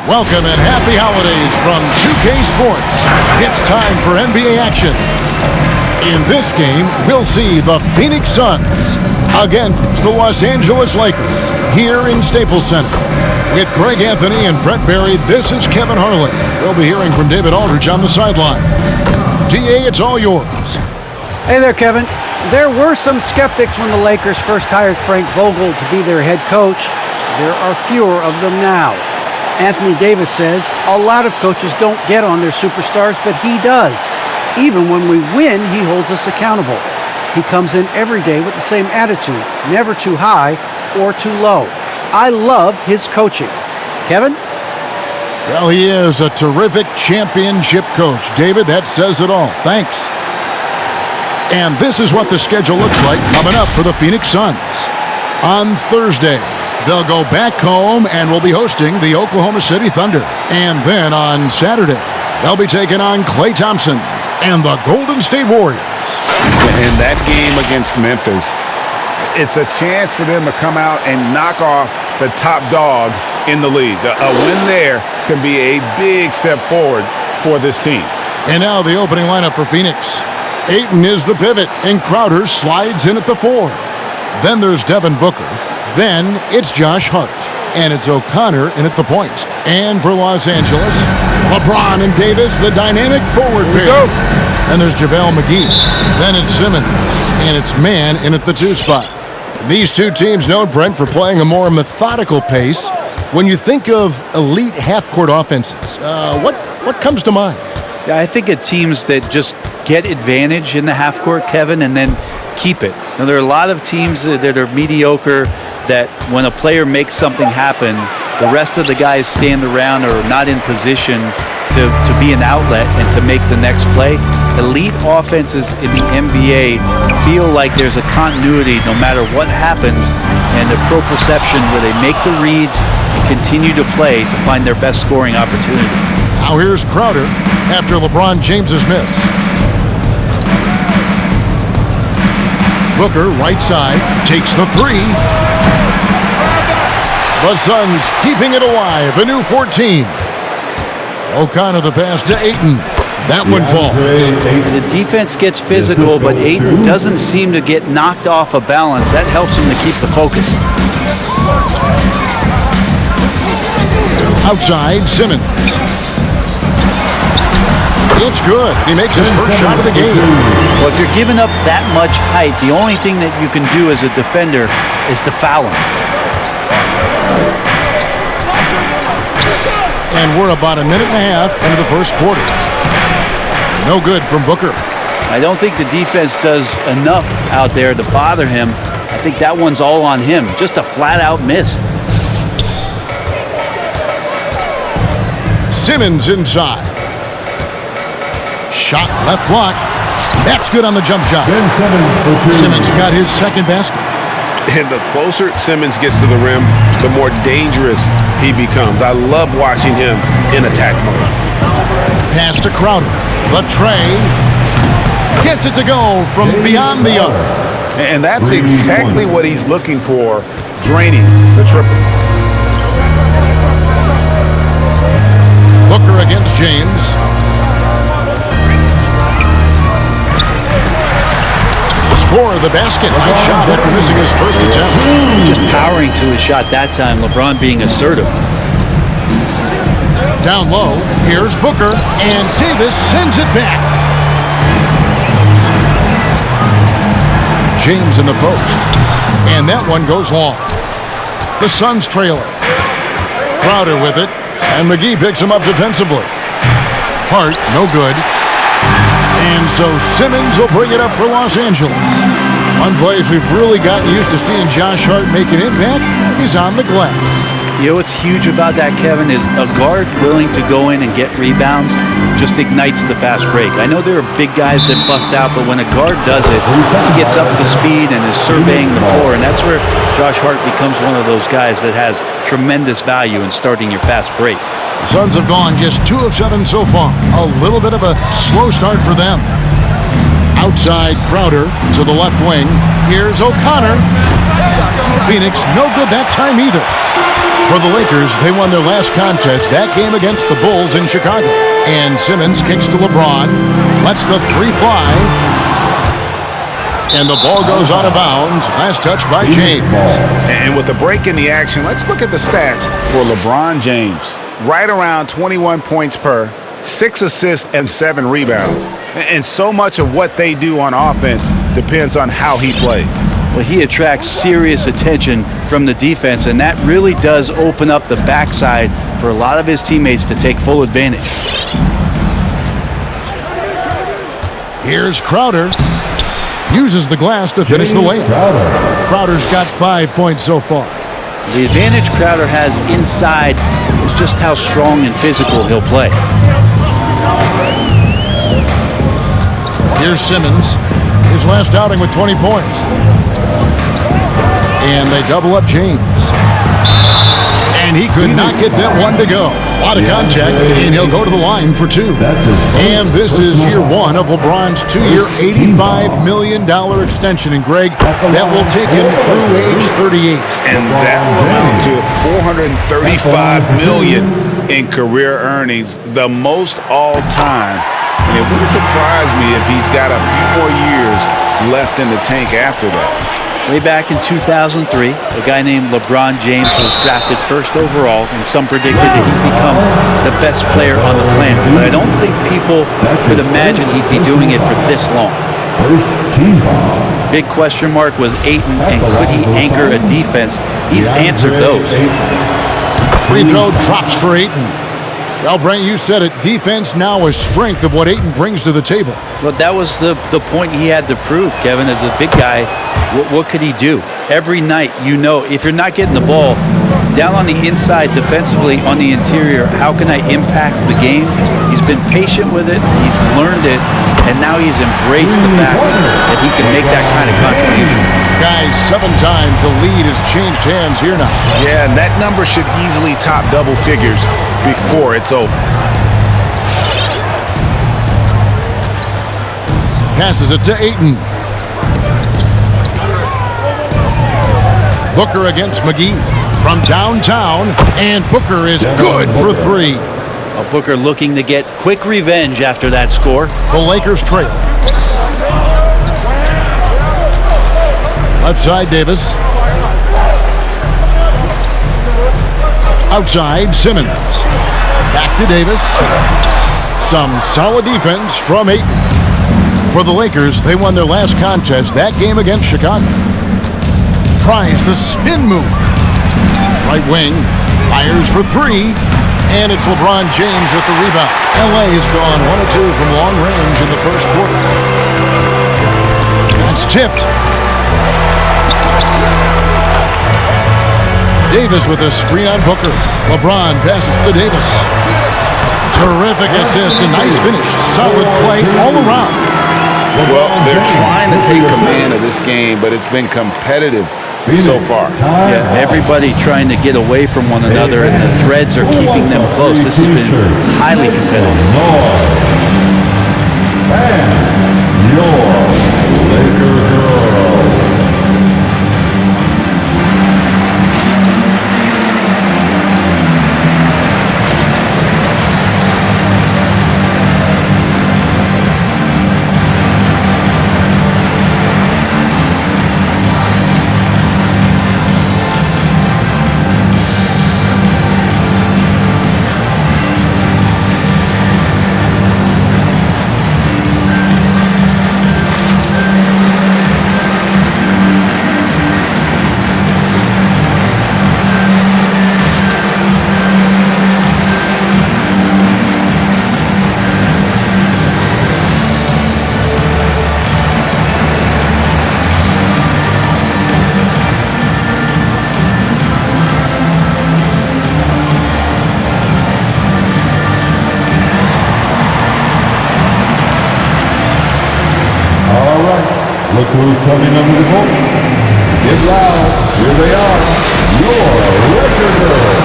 Welcome and happy holidays from 2K Sports. It's time for NBA action. In this game, we'll see the Phoenix Suns against the Los Angeles Lakers here in Staples Center. With Greg Anthony and Brett Barry, this is Kevin Harlan. We'll be hearing from David Aldridge on the sideline. DA, it's all yours. Hey there, Kevin. There were some skeptics when the Lakers first hired Frank Vogel to be their head coach. There are fewer of them now. Anthony Davis says a lot of coaches don't get on their superstars, but he does. Even when we win, he holds us accountable. He comes in every day with the same attitude, never too high or too low. I love his coaching. Kevin? Well, he is a terrific championship coach. David, that says it all. Thanks. And this is what the schedule looks like coming up for the Phoenix Suns. On Thursday, they'll go back home and will be hosting the Oklahoma City Thunder. And then on Saturday, they'll be taking on Klay Thompson and the Golden State Warriors. In that game against Memphis, it's a chance for them to come out and knock off the top dog in the league. A win there can be a big step forward for this team. And now the opening lineup for Phoenix. Ayton is the pivot, and Crowder slides in at the 4. Then there's Devin Booker. Then it's Josh Hart, and it's O'Connor in at the point. And for Los Angeles, LeBron and Davis, the dynamic forward pair. And there's JaVale McGee. Then it's Simmons, and it's Mann in at the 2 spot. These two teams know Brent for playing a more methodical pace. When you think of elite half-court offenses, what comes to mind? Yeah, I think of teams that just get advantage in the half-court, Kevin, and then keep it. Now, there are a lot of teams that are mediocre, that when a player makes something happen, the rest of the guys stand around or are not in position to be an outlet and to make the next play. Elite offenses in the NBA feel like there's a continuity no matter what happens, and a proprioception where they make the reads and continue to play to find their best scoring opportunity. Now here's Crowder after LeBron James's miss. Booker, right side, takes the 3. The Suns keeping it alive, a new 14. O'Connor the pass to Ayton. That one falls. The defense gets physical, but Ayton doesn't seem to get knocked off of balance. That helps him to keep the focus. Outside, Simmons. It's good. He makes his first shot of the game. Well, if you're giving up that much height, the only thing that you can do as a defender is to foul him. And we're about a minute and a half into the first quarter. No good from Booker. I don't think the defense does enough out there to bother him. I think that one's all on him. Just a flat-out miss. Simmons inside. Shot left block. That's good on the jump shot. Simmons got his second basket. And the closer Simmons gets to the rim, the more dangerous he becomes. I love watching him in attack mode. Pass to Crowder. The tray. Gets it to go from beyond the arc. And that's exactly what he's looking for, draining the triple. Booker against James. Score the basket. Nice shot after missing his first attempt. Just powering to his shot that time. LeBron being assertive. Down low. Here's Booker. And Davis sends it back. James in the post. And that one goes long. The Suns trail it. Crowder with it. And McGee picks him up defensively. Hart, no good. And so Simmons will bring it up for Los Angeles. One place we've really gotten used to seeing Josh Hart make an impact is on the glass. You know what's huge about that, Kevin, is a guard willing to go in and get rebounds just ignites the fast break. I know there are big guys that bust out, but when a guard does it, he gets up to speed and is surveying the floor, and that's where Josh Hart becomes one of those guys that has tremendous value in starting your fast break. The Suns have gone just 2 of 7 so far. A little bit of a slow start for them. Outside Crowder to the left wing. Here's O'Connor. Phoenix, no good that time either. For the Lakers, they won their last contest, that game against the Bulls in Chicago. And Simmons kicks to LeBron, lets the three fly, and the ball goes out of bounds. Last touch by James. And with the break in the action, let's look at the stats for LeBron James. Right around 21 points per, 6 assists and 7 rebounds. And so much of what they do on offense depends on how he plays. Well, he attracts serious attention from the defense, and that really does open up the backside for a lot of his teammates to take full advantage. Here's Crowder. Uses the glass to finish the layup. Crowder's got 5 points so far. The advantage Crowder has inside is just how strong and physical he'll play. Here's Simmons. His last outing with 20 points. And they double up James. And he could not get that one to go. A lot of contact, and he'll go to the line for 2. And this is year 1 of LeBron's 2-year, $85 million extension. And Greg, that will take him through age 38. And that will amount to $435 million in career earnings, the most all time. And it wouldn't surprise me if he's got a few more years left in the tank after that. Way back in 2003, a guy named LeBron James was drafted first overall, and some predicted that he'd become the best player on the planet. But I don't think people could imagine he'd be doing it for this long. Big question mark was Ayton, and could he anchor a defense? He's answered those. Free throw drops for Ayton. Well, Brent, you said it. Defense now is strength of what Ayton brings to the table. Well, that was the point he had to prove, Kevin. As a big guy, what could he do? Every night, you know, if you're not getting the ball down on the inside defensively on the interior, how can I impact the game? He's been patient with it. He's learned it. And now he's embraced the fact that he can make that kind of contribution. Guys, 7 times the lead has changed hands here now. Yeah, and that number should easily top double figures before it's over. Passes it to Ayton. Booker against McGee from downtown, and Booker is good for 3. Booker looking to get quick revenge after that score. The Lakers trail. Left side, Davis. Outside, Simmons. Back to Davis. Some solid defense from Ayton. For the Lakers, they won their last contest, that game against Chicago. Tries the spin move. Right wing, fires for 3. And it's LeBron James with the rebound. LA has gone 1 of 2 from long range in the first quarter. That's tipped. Davis with a screen on Booker. LeBron passes to Davis. Terrific assist, a nice finish. Solid play all around. Well, they're trying to take command of this game, but it's been competitive so far. Yeah, everybody trying to get away from one another, and the threads are keeping them close. This has been highly competitive. And your Laker girl. Look who's coming under the court. Get loud. Here they are. Your Laker girls.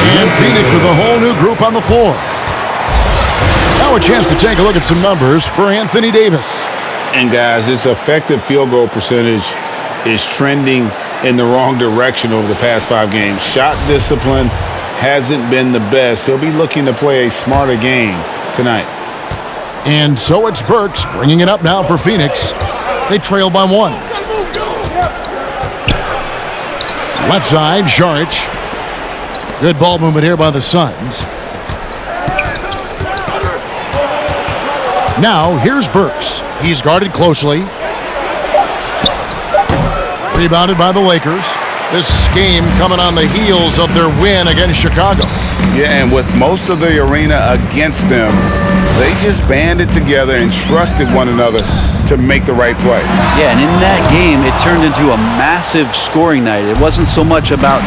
And Phoenix with a whole new group on the floor. Now a chance to take a look at some numbers for Anthony Davis. And guys, his effective field goal percentage is trending in the wrong direction over the past 5 games. Shot discipline hasn't been the best. He'll be looking to play a smarter game tonight. And so it's Burks bringing it up now for Phoenix. They trail by 1. Left side, Saric. Good ball movement here by the Suns. Now, here's Burks. He's guarded closely. Rebounded by the Lakers. This game coming on the heels of their win against Chicago. Yeah, and with most of the arena against them, they just banded together and trusted one another to make the right play. Yeah, and in that game, it turned into a massive scoring night. It wasn't so much about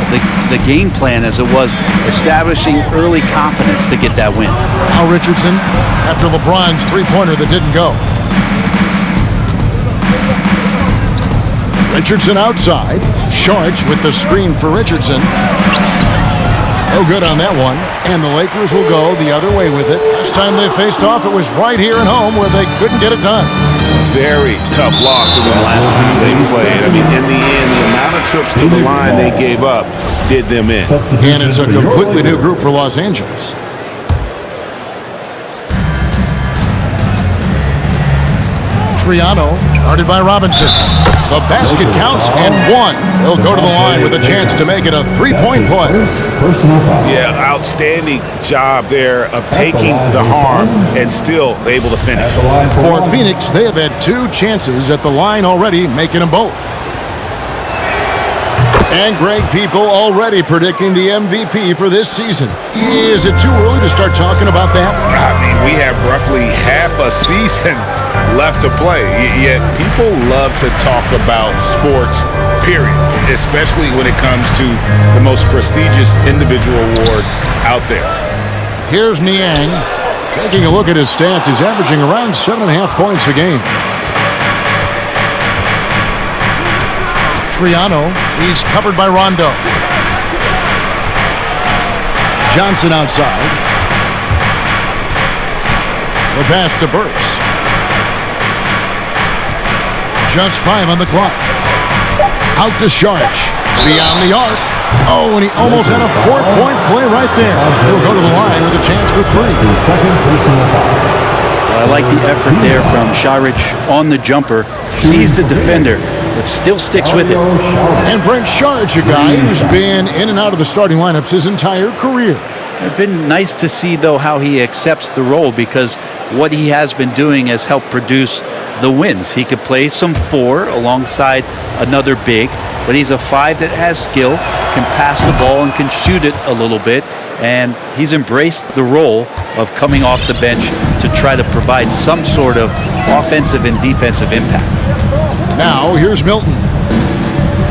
the game plan as it was establishing early confidence to get that win. Al Richardson after LeBron's three-pointer that didn't go. Richardson outside. Saric with the screen for Richardson. No good on that one. And the Lakers will go the other way with it. Last time they faced off, it was right here at home where they couldn't get it done. Very tough loss to them last time they played. I mean, in the end, the amount of trips to the line they gave up did them in. And it's a completely new group for Los Angeles. Triano, guarded by Robinson. The basket counts and 1. He'll go to the line with a chance to make it a 3-point play. Yeah, outstanding job there of taking the harm and still able to finish. For Phoenix, they have had 2 chances at the line already, making them both. And Greg, people already predicting the MVP for this season. Is it too early to start talking about that? I mean, we have roughly half a season left to play, yet people love to talk about sports, period, especially when it comes to the most prestigious individual award out there. Here's Niang. Taking a look at his stats, he's averaging around 7.5 points a game. Triano, he's covered by Rondo. Johnson outside. The pass to Burks. Just 5 on the clock. Out to Saric. Beyond the arc. Oh, and he almost had a 4-point play right there. He'll go to the line with a chance for 3. I like the effort there from Saric on the jumper. Sees the defender, but still sticks with it. And Brent Saric, a guy who's been in and out of the starting lineups his entire career. It's been nice to see, though, how he accepts the role, because what he has been doing has helped produce the wins. He could play some 4 alongside another big, but he's a 5 that has skill, can pass the ball and can shoot it a little bit, and he's embraced the role of coming off the bench to try to provide some sort of offensive and defensive impact. Now here's Milton.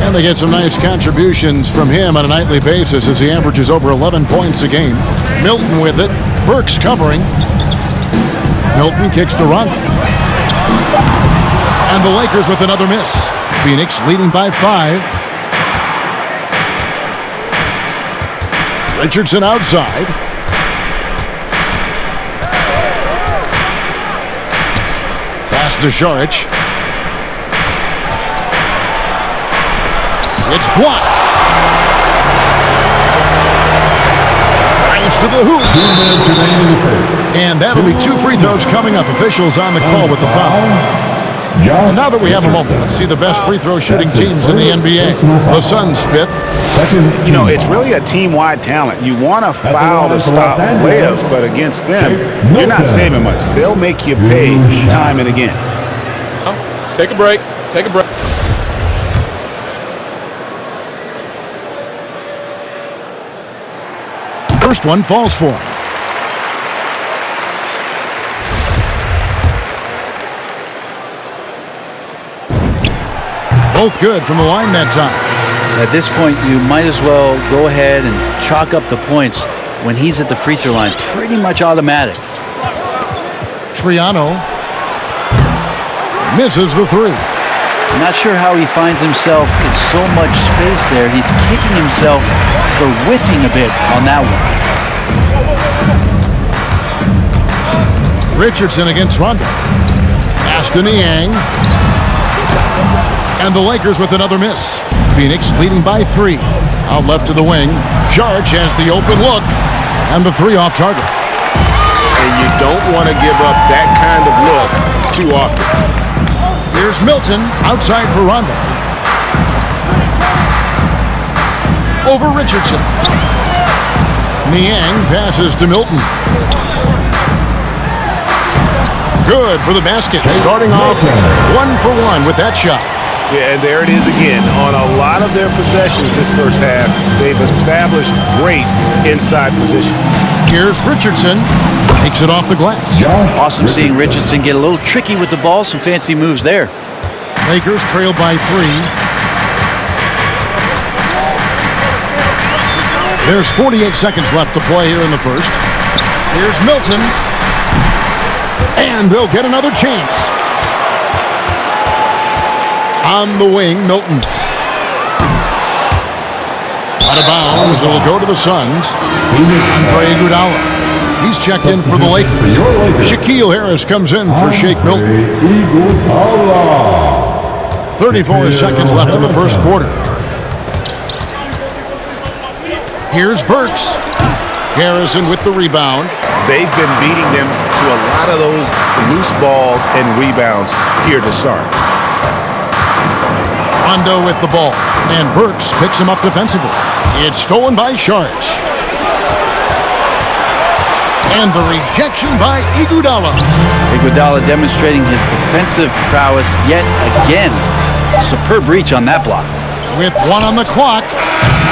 And they get some nice contributions from him on a nightly basis as he averages over 11 points a game. Milton with it. Burks covering. Milton kicks to Rondo. And the Lakers with another miss. Phoenix leading by 5. Richardson outside. Pass to Saric. It's blocked. Drives to the hoop. And that'll be 2 free throws coming up. Officials on the call with the foul. And now that we have a moment, let's see the best free throw shooting teams in the NBA. The Suns 5th. You know, it's really a team-wide talent. You want to foul to stop layups, but against them, you're not saving much. They'll make you pay time and again. Take a break. Take a break. First one falls for him. Both good from the line that time. At this point, you might as well go ahead and chalk up the points when he's at the free throw line. Pretty much automatic. Triano misses the 3. I'm not sure how he finds himself in so much space there. He's kicking himself for whiffing a bit on that one. Richardson against Rondo. Pass to Niang. And the Lakers with another miss. Phoenix leading by 3. Out left to the wing. Saric has the open look. And the 3 off target. And you don't want to give up that kind of look too often. Here's Milton outside for Rondo. Over Richardson. Niang passes to Milton. Good for the basket. Starting off 1 for 1 with that shot. Yeah, and there it is again. On a lot of their possessions this first half, they've established great inside position. Here's Richardson. Takes it off the glass. Awesome seeing Richardson get a little tricky with the ball. Some fancy moves there. Lakers trail by 3. There's 48 seconds left to play here in the first. Here's Milton. And they'll get another chance. On the wing, Milton. Out of bounds, it'll go to the Suns. Andre Iguodala. He's checked in for the Lakers. Shaquille Harris comes in for Shake Milton. 34 seconds left in the first quarter. Here's Burks. Harrison with the rebound. They've been beating them to a lot of those loose balls and rebounds here to start. Rondo with the ball, and Burks picks him up defensively. It's stolen by Saric. And the rejection by Iguodala. Iguodala demonstrating his defensive prowess yet again. Superb reach on that block. With 1 on the clock,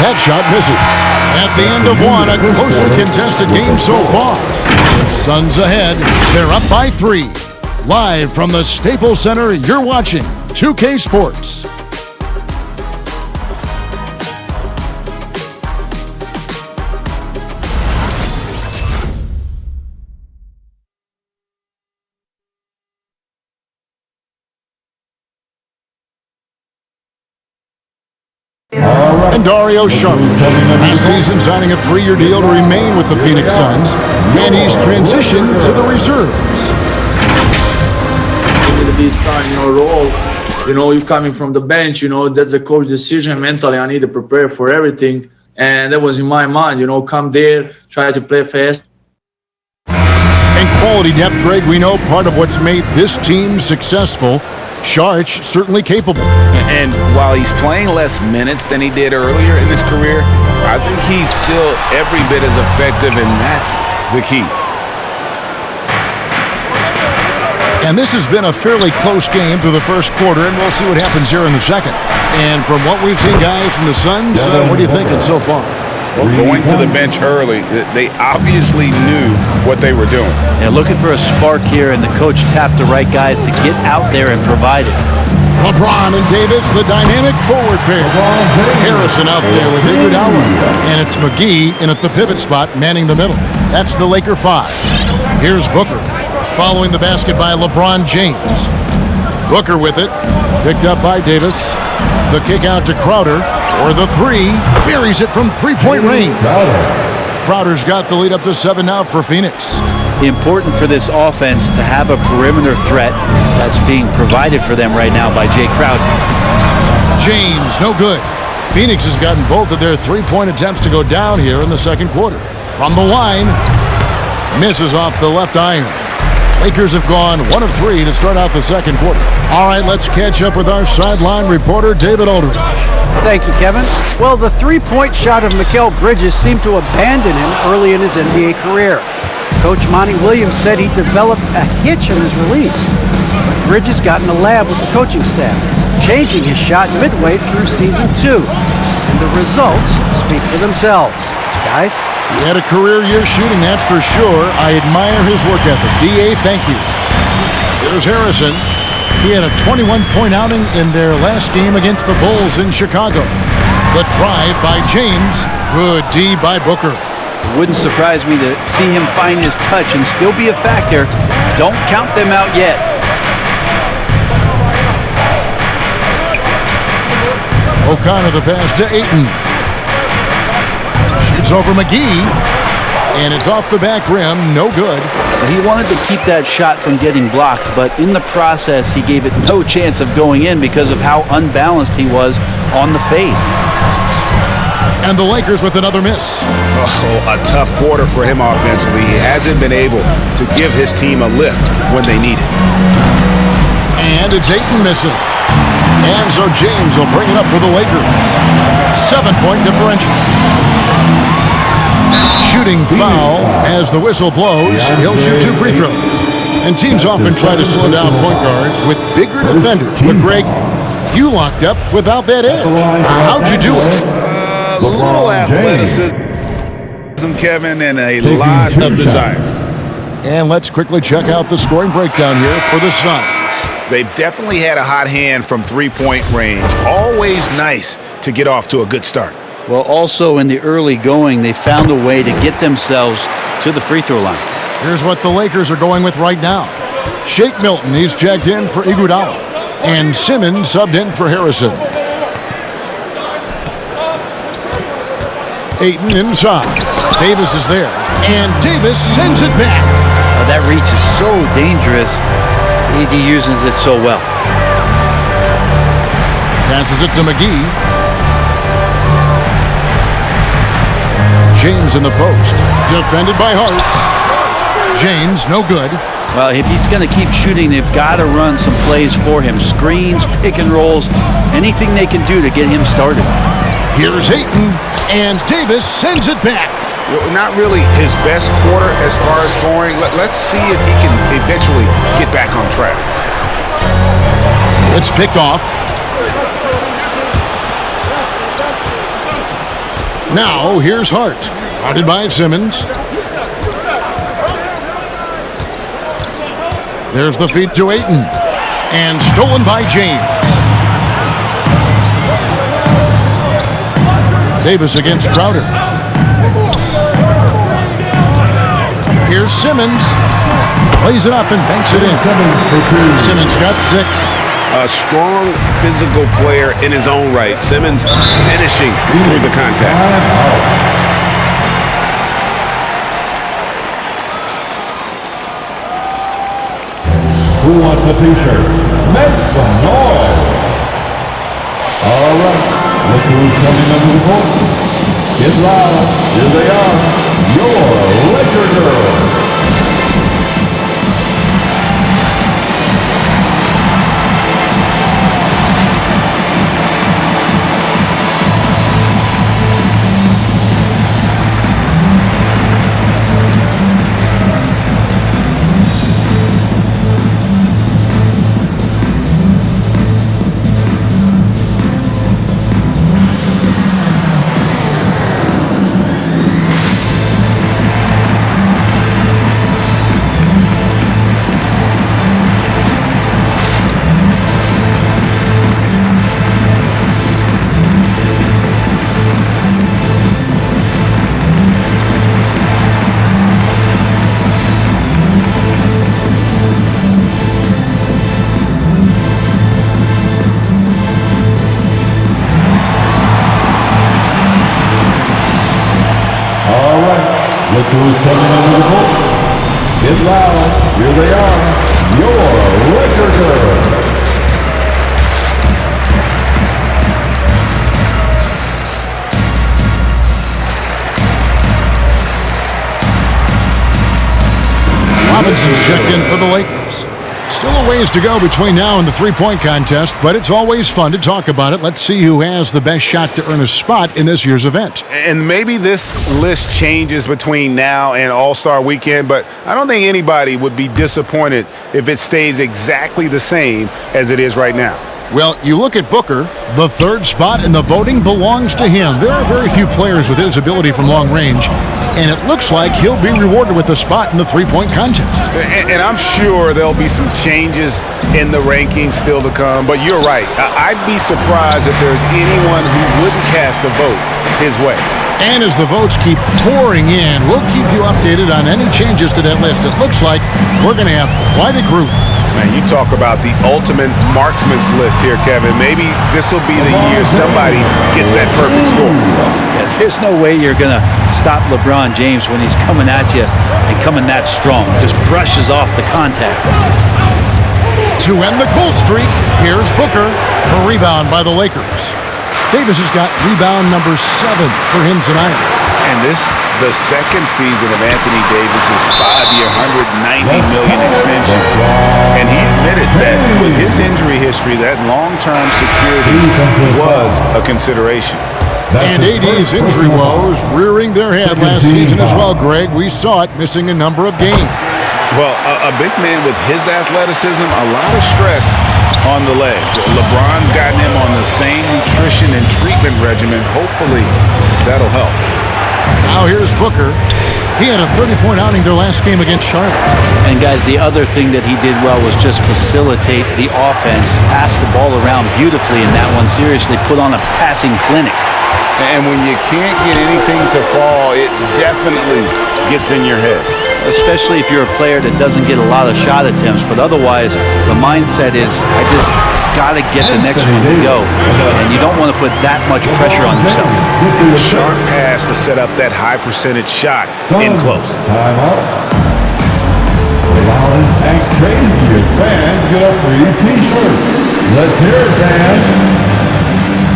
that shot misses. At the end of 1, a closely contested game so far. The Suns ahead. They're up by 3. Live from the Staples Center, you're watching 2K Sports. And Dario Saric, last season signing a 3-year deal to remain with the Phoenix Suns, and he's transitioned to the reserves. You need to be starting your role. You know, you're coming from the bench. You know, that's a coach decision. Mentally, I need to prepare for everything, and that was in my mind. You know, come there, try to play fast. And quality depth, Greg, we know part of what's made this team successful. Saric certainly capable. And while he's playing less minutes than he did earlier in his career, I think he's still every bit as effective, and that's the key. And this has been a fairly close game through the first quarter, and we'll see what happens here in the second. And from what we've seen, guys, from the Suns, what are you thinking so far? Well, going to the bench early, they obviously knew what they were doing. And looking for a spark here, and the coach tapped the right guys to get out there and provide it. LeBron and Davis, the dynamic forward pair. Harrison out there with Iguodala. And it's McGee in at the pivot spot, manning the middle. That's the Laker 5. Here's Booker, following the basket by LeBron James. Booker with it, picked up by Davis. The kick out to Crowder, or the 3, buries it from 3-point range. Crowder's got the lead up to 7 now for Phoenix. Important for this offense to have a perimeter threat that's being provided for them right now by Jay Crowder. James, no good. Phoenix has gotten both of their 3-point attempts to go down here in the second quarter. From the line, misses off the left iron. Lakers have gone 1 of 3 to start out the second quarter. All right, let's catch up with our sideline reporter, David Aldridge. Thank you, Kevin. Well, the 3-point shot of Mikal Bridges seemed to abandon him early in his NBA career. Coach Monty Williams said he developed a hitch in his release. But Bridges got in the lab with the coaching staff, changing his shot midway through season 2. And the results speak for themselves. Guys? He had a career year shooting, that's for sure. I admire his work ethic. D.A., thank you. Here's Harrison. He had a 21-point outing in their last game against the Bulls in Chicago. The drive by James. Good D by Booker. It wouldn't surprise me to see him find his touch and still be a factor. Don't count them out yet. O'Connor the pass to Ayton. Shoots over McGee. And it's off the back rim, no good. He wanted to keep that shot from getting blocked, but in the process, he gave it no chance of going in because of how unbalanced he was on the fade. And the Lakers with another miss. Oh, a tough quarter for him offensively. He hasn't been able to give his team a lift when they need it. And it's Ayton missing. And so James will bring it up for the Lakers. 7-point differential. Shooting foul as the whistle blows. He'll shoot 2 free throws. And teams often try to slow down point guards with bigger defenders. But Greg, you locked up without that edge. How'd you do it? A little athleticism, Kevin, and a lot of desire. And let's quickly check out the scoring breakdown here for the Suns. They've definitely had a hot hand from three-point range. Always nice to get off to a good start. Well, also in the early going, they found a way to get themselves to the free throw line. Here's what the Lakers are going with right now. Shake Milton, he's checked in for Iguodala. And Simmons subbed in for Harrison. Ayton inside. Davis is there. And Davis sends it back. That reach is so dangerous. He uses it so well. Passes it to McGee. James in the post. Defended by Hart. James, no good. Well, if he's going to keep shooting, they've got to run some plays for him. Screens, pick and rolls, anything they can do to get him started. Here's Ayton, and Davis sends it back. Not really his best quarter as far as scoring. Let's see if he can eventually get back on track. It's picked off. Now, here's Hart. Guarded by Simmons. There's the feed to Ayton. And stolen by James. Davis against Crowder. Here's Simmons. Plays it up and banks it in. Simmons got 6. A strong physical player in his own right. Simmons finishing through the contact. Who wants a t-shirt? Make some noise. All right. Look who's coming under the court. Get loud. Here they are. Your Laker Girls. Look who's coming under the court. Get loud. Here they are. Your Laker Girls. Robinson's checked in for the Lakers. Still a ways to go between now and the three-point contest, but it's always fun to talk about it. Let's see who has the best shot to earn a spot in this year's event. And maybe this list changes between now and All-Star Weekend, but I don't think anybody would be disappointed if it stays exactly the same as it is right now. Well, you look at Booker, the third spot in the voting belongs to him. There are very few players with his ability from long range, and it looks like he'll be rewarded with a spot in the three-point contest. And I'm sure there'll be some changes in the rankings still to come, but you're right. I'd be surprised if there's anyone who wouldn't cast a vote his way. And as the votes keep pouring in, we'll keep you updated on any changes to that list. It looks like we're going to have quite a group. Man, you talk about the ultimate marksman's list here, Kevin. Maybe this will be the year somebody gets that perfect score. Yeah, there's no way you're going to stop LeBron James when he's coming at you and coming that strong. Just brushes off the contact. To end the cold streak, here's Booker. A rebound by the Lakers. Davis has got rebound number 7 for him tonight. And this, the second season of Anthony Davis's 5-year, $190 million extension. And he admitted that with his injury history, that long-term security was a consideration. And AD's injury woes rearing their head last season as well, Greg. We saw it missing a number of games. Well, a big man with his athleticism, a lot of stress on the legs. LeBron's gotten him on the same nutrition and treatment regimen. Hopefully, that'll help. Now here's Booker. He had a 30-point outing their last game against Charlotte. And guys, the other thing that he did well was just facilitate the offense, pass the ball around beautifully in that one. Seriously, put on a passing clinic. And when you can't get anything to fall, it definitely gets in your head. Especially if you're a player that doesn't get a lot of shot attempts. But otherwise, the mindset is, I just got to get the next one to go. And you don't want to put that much pressure on yourself. And a sharp pass to set up that high percentage shot in close. Time out. The loudest and craziest fans get a free t-shirt. Let's hear it, fans.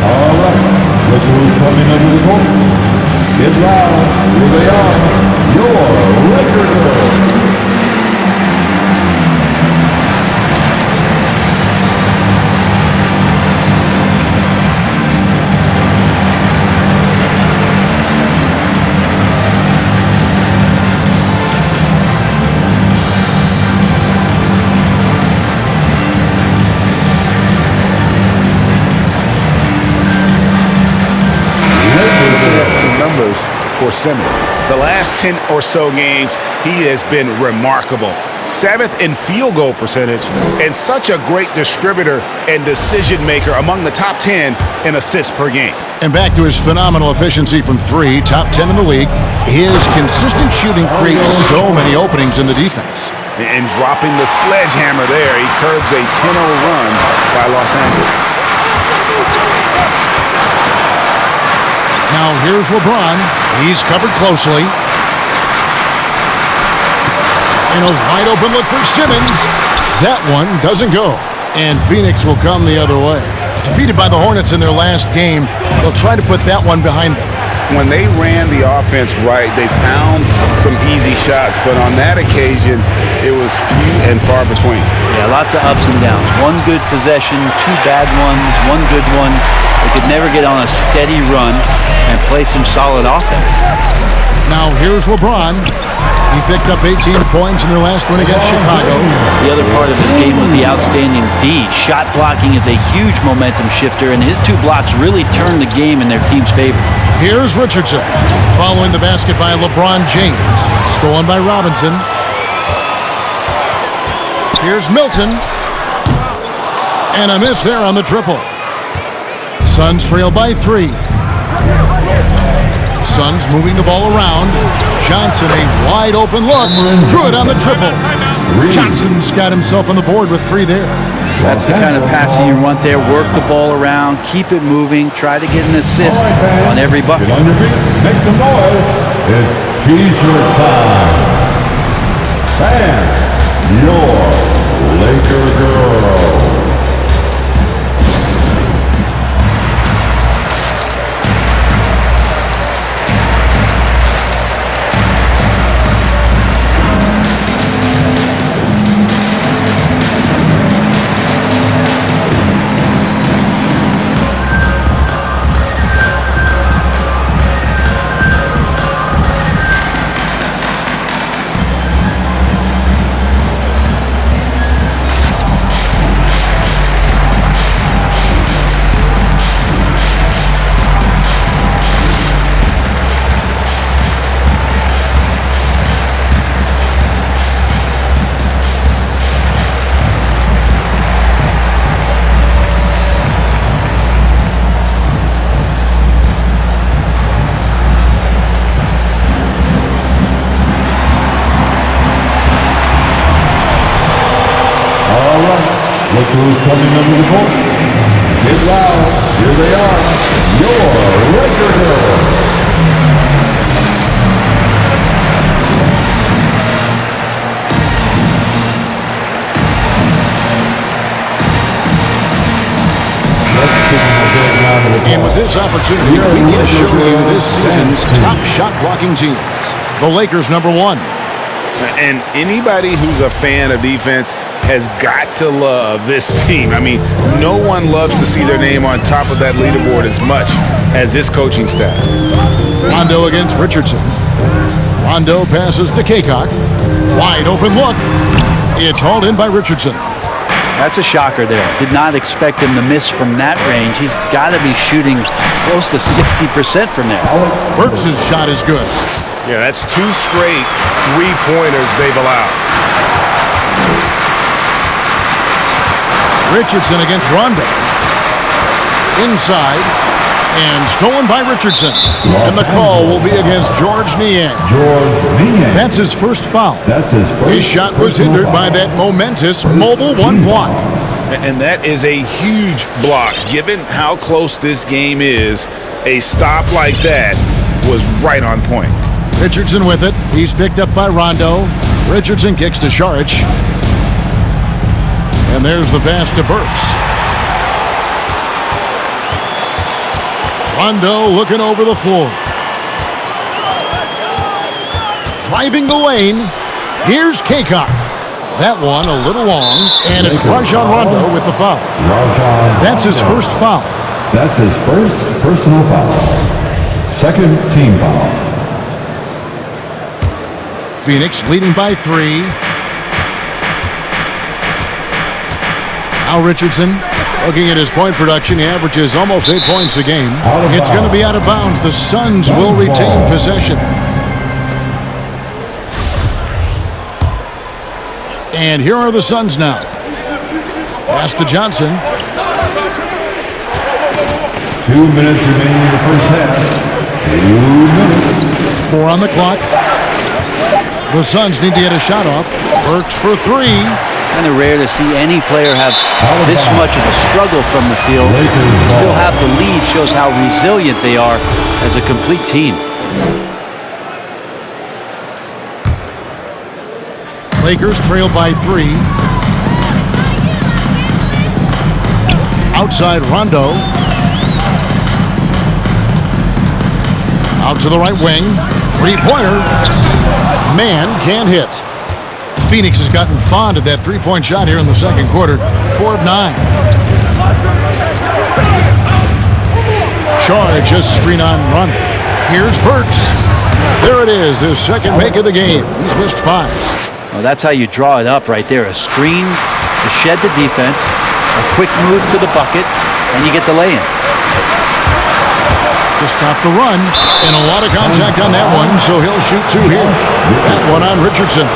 All right. Look who's coming under the court. Get loud. Here they are. Your Laker girls. For Simmons. The last 10 or so games, he has been remarkable. 7th in field goal percentage and such a great distributor and decision maker, among the top 10 in assists per game. And back to his phenomenal efficiency from 3, top 10 in the league. His consistent shooting creates so many openings in the defense. And dropping the sledgehammer there, he curbs a 10-0 run by Los Angeles. Now here's LeBron. He's covered closely. And a wide open look for Simmons. That one doesn't go. And Phoenix will come the other way. Defeated by the Hornets in their last game, they'll try to put that one behind them. When they ran the offense right, they found some easy shots, but on that occasion, it was few and far between. Yeah, lots of ups and downs. One good possession, 2 bad ones, 1 good one. They could never get on a steady run and play some solid offense. Now here's LeBron. He picked up 18 points in their last win against Chicago. The other part of his game was the outstanding D. Shot blocking is a huge momentum shifter, and his 2 blocks really turned the game in their team's favor. Here's Richardson, following the basket by LeBron James. Stolen by Robinson. Here's Milton. And a miss there on the triple. Suns trail by 3. Suns moving the ball around. Johnson, a wide open look. Good on the triple. Johnson's got himself on the board with 3 there. That's the kind of passing you want there. Work the ball around, keep it moving, try to get an assist on every bucket. Get on your feet, make some noise. It's t-shirt time. And your Laker girls. coming under the court. Get loud. Here they are. Your Lakers. And with this opportunity, we can show you this season's top shot-blocking teams. The Lakers, number 1. And anybody who's a fan of defense has got to love this team. I mean, no one loves to see their name on top of that leaderboard as much as this coaching staff. Rondo against Richardson. Rondo passes to Kaycock. Wide open look. It's hauled in by Richardson. That's a shocker there. Did not expect him to miss from that range. He's got to be shooting close to 60% from there. Burks' shot is good. Yeah, that's 2 straight three-pointers they've allowed. Richardson against Rondo. Inside. And stolen by Richardson. And the call will be against George Niang. That's his first foul. His shot was hindered by that momentous mobile 1 block. And that is a huge block. Given how close this game is, a stop like that was right on point. Richardson with it. He's picked up by Rondo. Richardson kicks to Saric. And there's the pass to Burks. Rondo looking over the floor. Driving the lane. Here's Kaycock. That one a little long. And it's Rajon Rondo with the foul. That's his first foul. That's his first personal foul. Second team foul. Phoenix leading by 3. Now Richardson. Looking at his point production, he averages almost 8 points a game. It's going to be out of bounds. The Suns will retain possession. And here are the Suns now. Pass to Johnson. 2 minutes remaining in the first half. 2 minutes. 4 on the clock. The Suns need to get a shot off. Burks for 3. Kind of rare to see any player have this much of a struggle from the field. Still have the lead. Shows how resilient they are as a complete team. Lakers trail by 3. Outside Rondo. Out to the right wing. 3-pointer. Man can't hit. Phoenix has gotten fond of that 3-point shot here in the second quarter. 4 of 9. Shard just screen on Rondo. Here's Burks. There it is, his second make of the game. He's missed 5. Well, that's how you draw it up right there. A screen to shed the defense, a quick move to the bucket, and you get the lay-in. To stop the run, and a lot of contact on that one, so he'll shoot 2 here. That one on Richardson.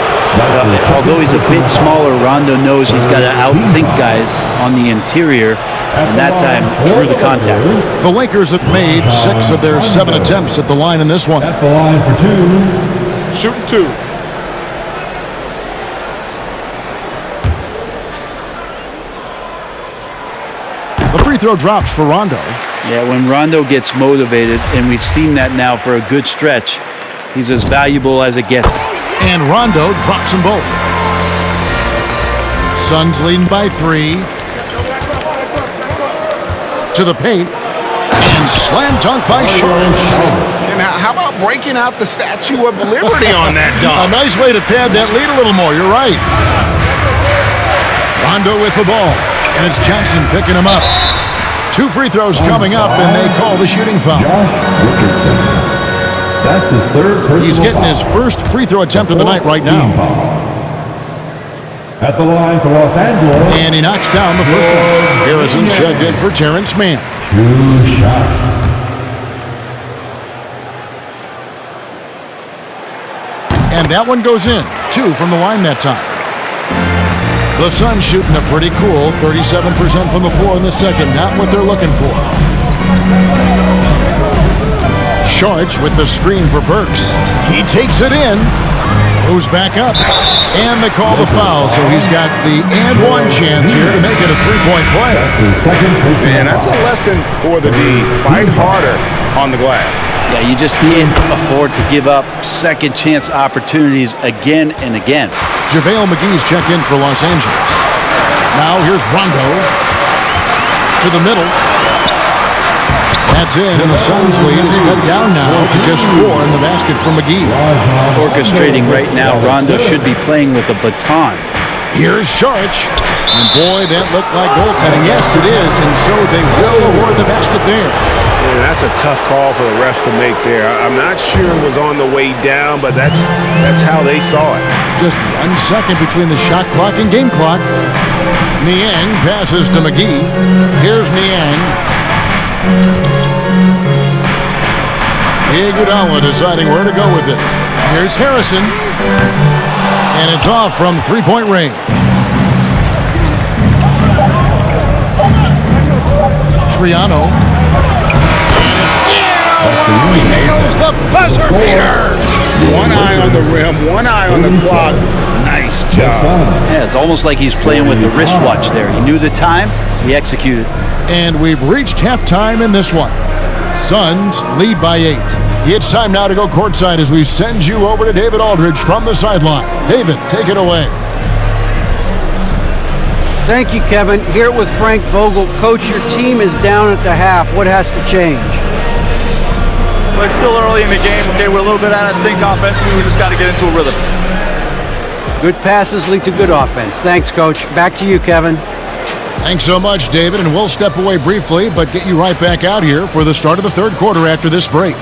Although he's a bit smaller, Rondo knows he's got to outthink guys on the interior, and that time drew the contact. The Lakers have made 6 of their 7 attempts at the line in this one. At the line for 2. Shooting 2. The free throw drops for Rondo. Yeah, when Rondo gets motivated, and we've seen that now for a good stretch, he's as valuable as it gets. And Rondo drops them both. Suns leading by 3. To the paint. And slam dunk by Shard. And how about breaking out the Statue of Liberty on that A dunk? nice way to pad that lead a little more. You're right. Rondo with the ball. And it's Johnson picking him up. 2 free throws coming up, and they call the shooting foul. That's his third personal He's getting foul. his first free throw attempt of the night right now. At the line for Los Angeles. And he knocks down the first one. Harrison's checked in for Terrence Mann. 2 shots. And that one goes in. 2 from the line that time. The Suns shooting a pretty cool 37% from the floor in the second. Not what they're looking for. Sharch with the screen for Burks. He takes it in. Moves back up. And they call the foul, so he's got the and one chance here to make it a three-point play. And that's a lesson for the D. Fight harder on the glass. Yeah, you just can't afford to give up second chance opportunities again and again. JaVale McGee's checked in for Los Angeles. Now here's Rondo to the middle. That's in, and the Suns' lead is cut down now to just 4 in the basket for McGee. Orchestrating right now, Rondo should be playing with a baton. Here's Saric, and boy, that looked like goaltending. Yes, it is, and so they will award the basket there. Man, that's a tough call for the refs to make there. I'm not sure it was on the way down, but that's how they saw it. Just 1 second between the shot clock and game clock. Niang passes to McGee. Here's Niang. Iguodala deciding where to go with it. Here's Harrison. And it's off from three-point range. Triano. He nails the buzzer beater. One eye on the rim, one eye on the clock. Nice job. Yeah, it's almost like he's playing with the wristwatch there. He knew the time, he executed. And we've reached halftime in this one. Suns lead by 8. It's time now to go courtside as we send you over to David Aldridge from the sideline. David, take it away. Thank you, Kevin. Here with Frank Vogel. Coach, your team is down at the half. What has to change? Well, it's still early in the game. Okay, we're a little bit out of sync offensively. We just got to get into a rhythm. Good passes lead to good offense. Thanks, Coach. Back to you, Kevin. Thanks so much, David, and we'll step away briefly, but get you right back out here for the start of the third quarter after this break.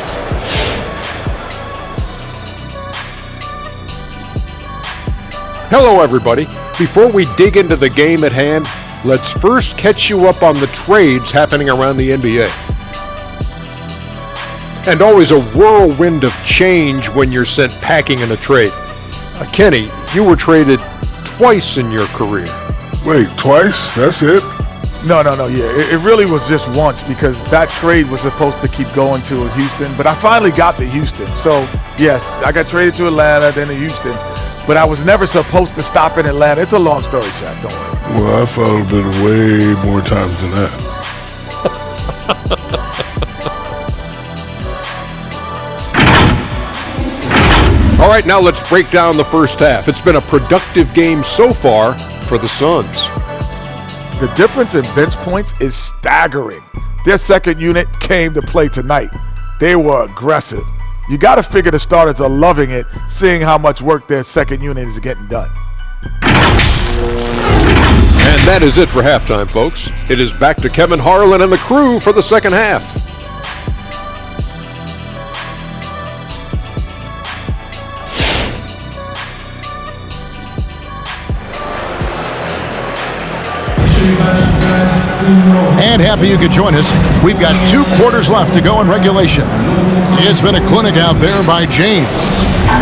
Hello, everybody. Before we dig into the game at hand, let's first catch you up on the trades happening around the NBA. And always a whirlwind of change when you're sent packing in a trade. Kenny, you were traded twice in your career. Wait, twice? That's it? No, yeah. It really was just once because that trade was supposed to keep going to Houston, but I finally got to Houston. So, yes, I got traded to Atlanta, then to Houston, but I was never supposed to stop in Atlanta. It's a long story, Shaq, don't worry. Well, I thought it would have been way more times than that. All right, now let's break down the first half. It's been a productive game so far for the Suns. The difference in bench points is staggering. Their second unit came to play tonight. They were aggressive. You got to figure the starters are loving it, seeing how much work their second unit is getting done. And that is it for halftime, folks. It is back to Kevin Harlan and the crew for the second half. And happy you could join us. We've got 2 quarters left to go in regulation. It's been a clinic out there by James.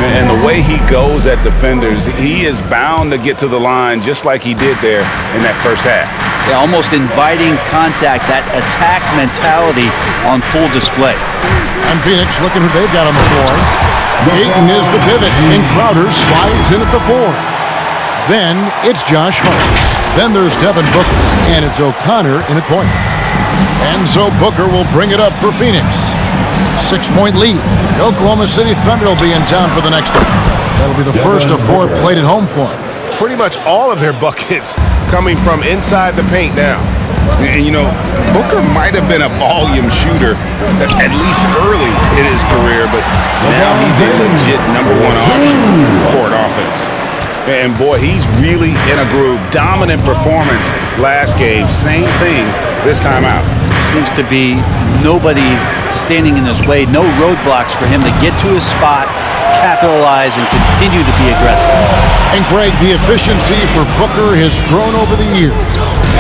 And the way he goes at defenders, he is bound to get to the line just like he did there in that first half. Yeah, almost inviting contact, that attack mentality on full display. And Phoenix looking who they've got on the floor. Ayton is the pivot, and Crowder slides in at the 4. Then it's Josh Hart. Then there's Devin Booker, and it's O'Connor in at point. And so Booker will bring it up for Phoenix. 6-point lead. The Oklahoma City Thunder will be in town for the next one. That'll be the first of 4 played at home for them. Pretty much all of their buckets coming from inside the paint now. And, you know, Booker might have been a volume shooter, at least early in his career, but now he's a legit number 1 option for an offense. And, boy, he's really in a groove. Dominant performance last game. Same thing this time out. Seems to be nobody standing in his way, no roadblocks for him to get to his spot, capitalize, and continue to be aggressive. And, Greg, the efficiency for Booker has grown over the years.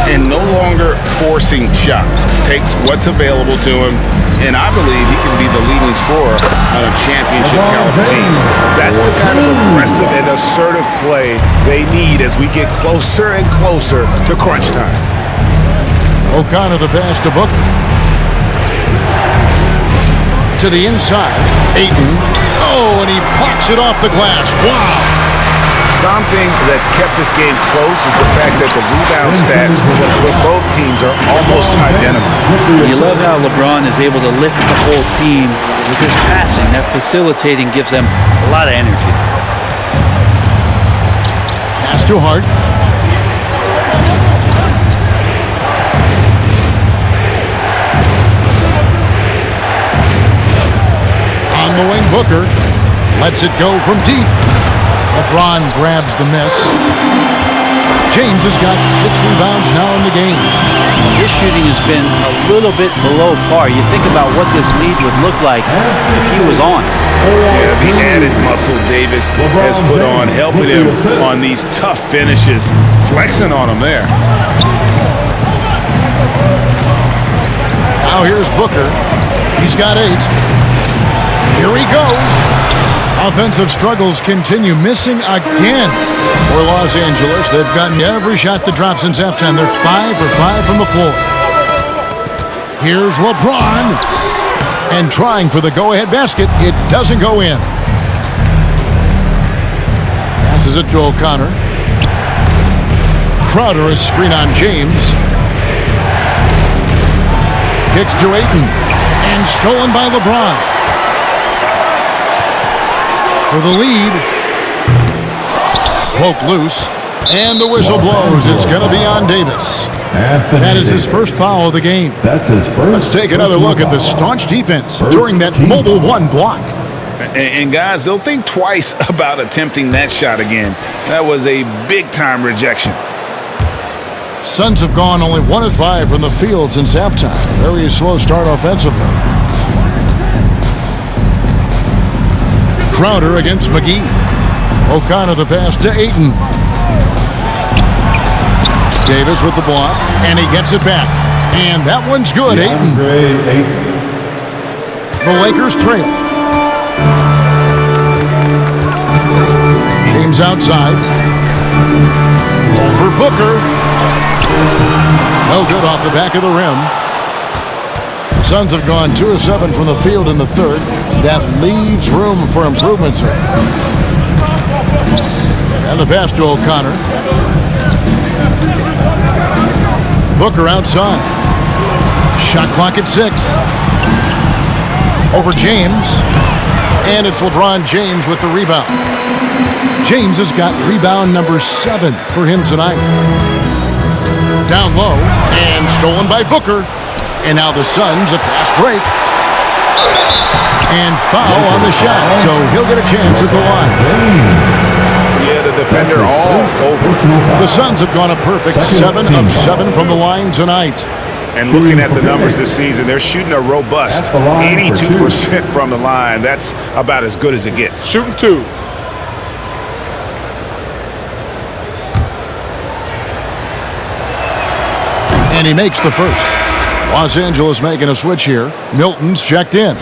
And no longer forcing shots. Takes what's available to him, and I believe he can be the leading scorer on a championship caliber team. That's the kind of aggressive and assertive play they need as we get closer and closer to crunch time. O'Connor the pass to Booker. To the inside, Ayton. Oh, and he pops it off the glass. Wow. Something that's kept this game close is the fact that the rebound stats for both teams are almost identical. You love how LeBron is able to lift the whole team with his passing. That facilitating gives them a lot of energy. Pass to Hart. On the wing, Booker lets it go from deep. LeBron grabs the miss. James has got 6 rebounds now in the game. His shooting has been a little bit below par. You think about what this lead would look like if he was on. Yeah, the added muscle Davis has put on, helping him on these tough finishes, flexing on him there. Now here's Booker. He's got 8. Here he goes. Offensive struggles continue, missing again for Los Angeles. They've gotten every shot that dropped since halftime. They're 5 for 5 from the floor. Here's LeBron. And trying for the go-ahead basket. It doesn't go in. Passes it to O'Connor. Crowder is screen on James. Kicks to Ayton. And stolen by LeBron. For the lead. Poked loose. And the whistle blows. It's going to be on Davis. That is his first foul of the game. That's his first. Let's take another look at the staunch defense during that mobile 1 block. And guys, they'll think twice about attempting that shot again. That was a big-time rejection. Suns have gone only 1 of 5 from the field since halftime. Very slow start offensively. Crowder against McGee. O'Connor the pass to Ayton. Davis with the block, and he gets it back. And that one's good, Ayton. The Lakers trail. James outside. For Booker. No good off the back of the rim. The Suns have gone 2 of 7 from the field in the third. That leaves room for improvements here. And the pass to O'Connor. Booker outside. Shot clock at 6. Over James. And it's LeBron James with the rebound. James has got rebound number 7 for him tonight. Down low and stolen by Booker. And now the Suns a fast break. And foul on the shot, so he'll get a chance at the line. Yeah, the defender all over. The Suns have gone a perfect 7 of 7 from the line tonight. And looking at the numbers this season, they're shooting a robust 82% from the line. That's about as good as it gets. Shooting 2. And he makes the first. Los Angeles making a switch here. Milton's checked in.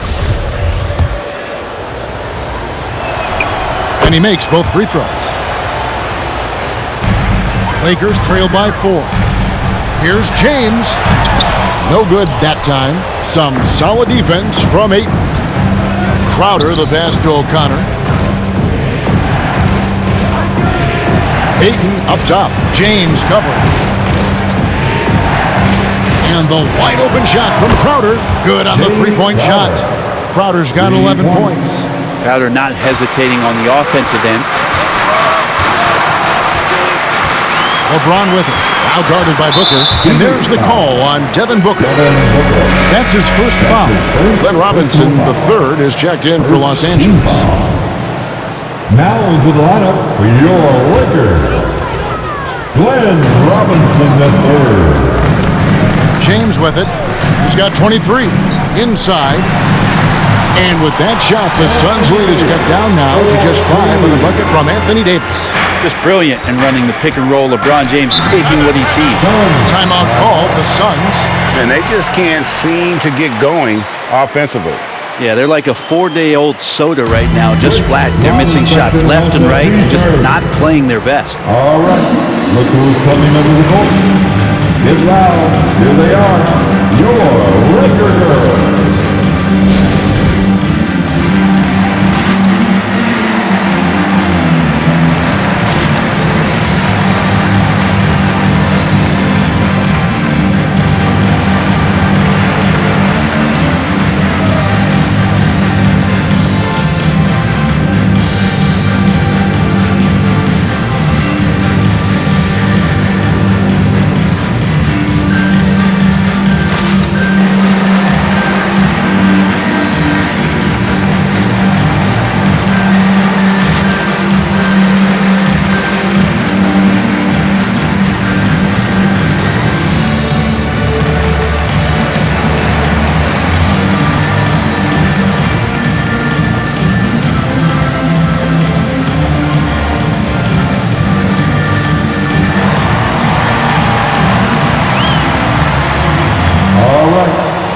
And he makes both free throws. Lakers trail by 4. Here's James. No good that time. Some solid defense from Ayton. Crowder the pass to O'Connor. Ayton up top. James covering. And the wide open shot from Crowder. Good on the three-point shot. Crowder's got 11 points. Crowder not hesitating on the offensive end. LeBron with it. Now guarded by Booker. And there's the call on Devin Booker. That's his first foul. Glenn Robinson, the third, is checked in for Los Angeles. Now into the lineup for your Lakers, Glenn Robinson III. James with it. He's got 23. Inside. And with that shot, the Suns' lead is cut down now to just 5 with a bucket from Anthony Davis. Just brilliant in running the pick and roll. LeBron James taking what he sees. Timeout call, the Suns. And they just can't seem to get going offensively. Yeah, they're like a 4-day-old soda right now, just flat. They're missing shots left and right and just not playing their best. All right, look who's coming over the court. Get loud. Here they are, your Laker girls.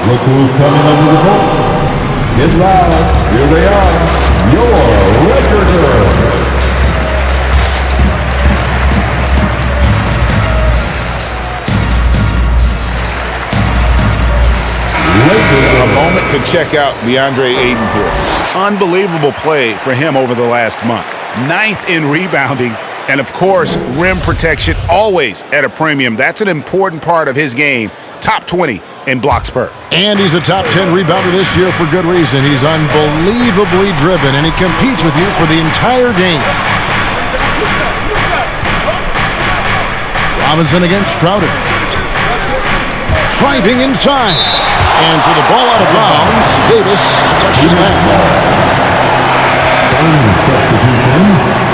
Look who's coming under the ball. Get loud. Here they are. Your Laker girls. A moment to check out DeAndre Ayton here. Unbelievable play for him over the last month. 9th in rebounding, and of course, rim protection always at a premium. That's an important part of his game. Top 20 in blocks per. And he's a top 10 rebounder this year for good reason. He's unbelievably driven, and he competes with you for the entire game. Robinson against Crowder. Driving inside. And for the ball out of bounds, Davis touched it last. Substitution.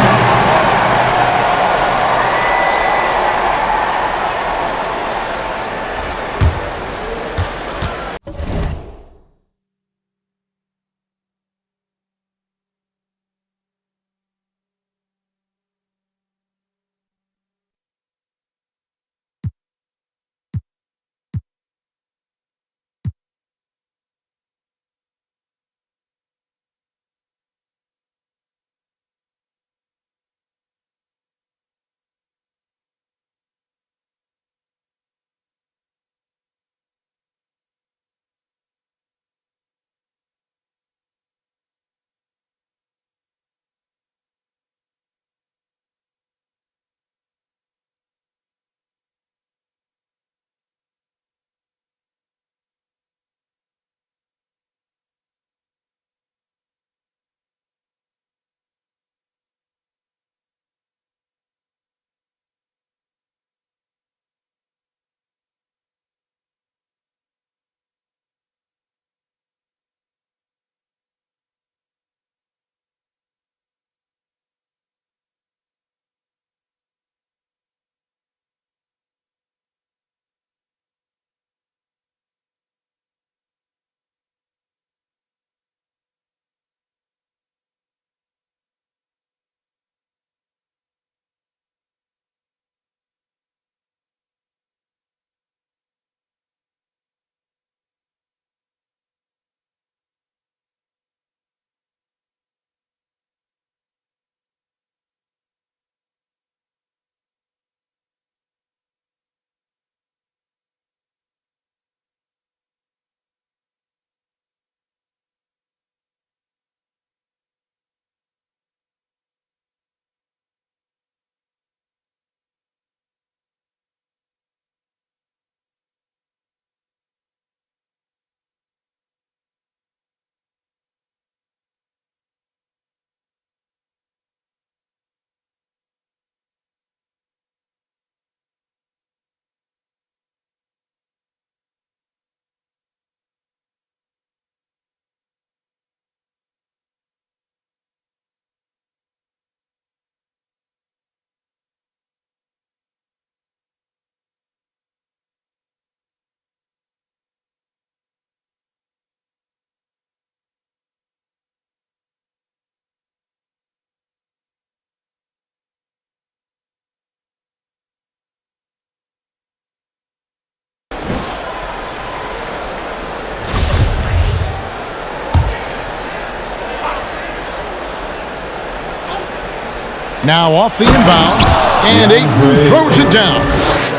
Now off the inbound, and Ayton throws it down.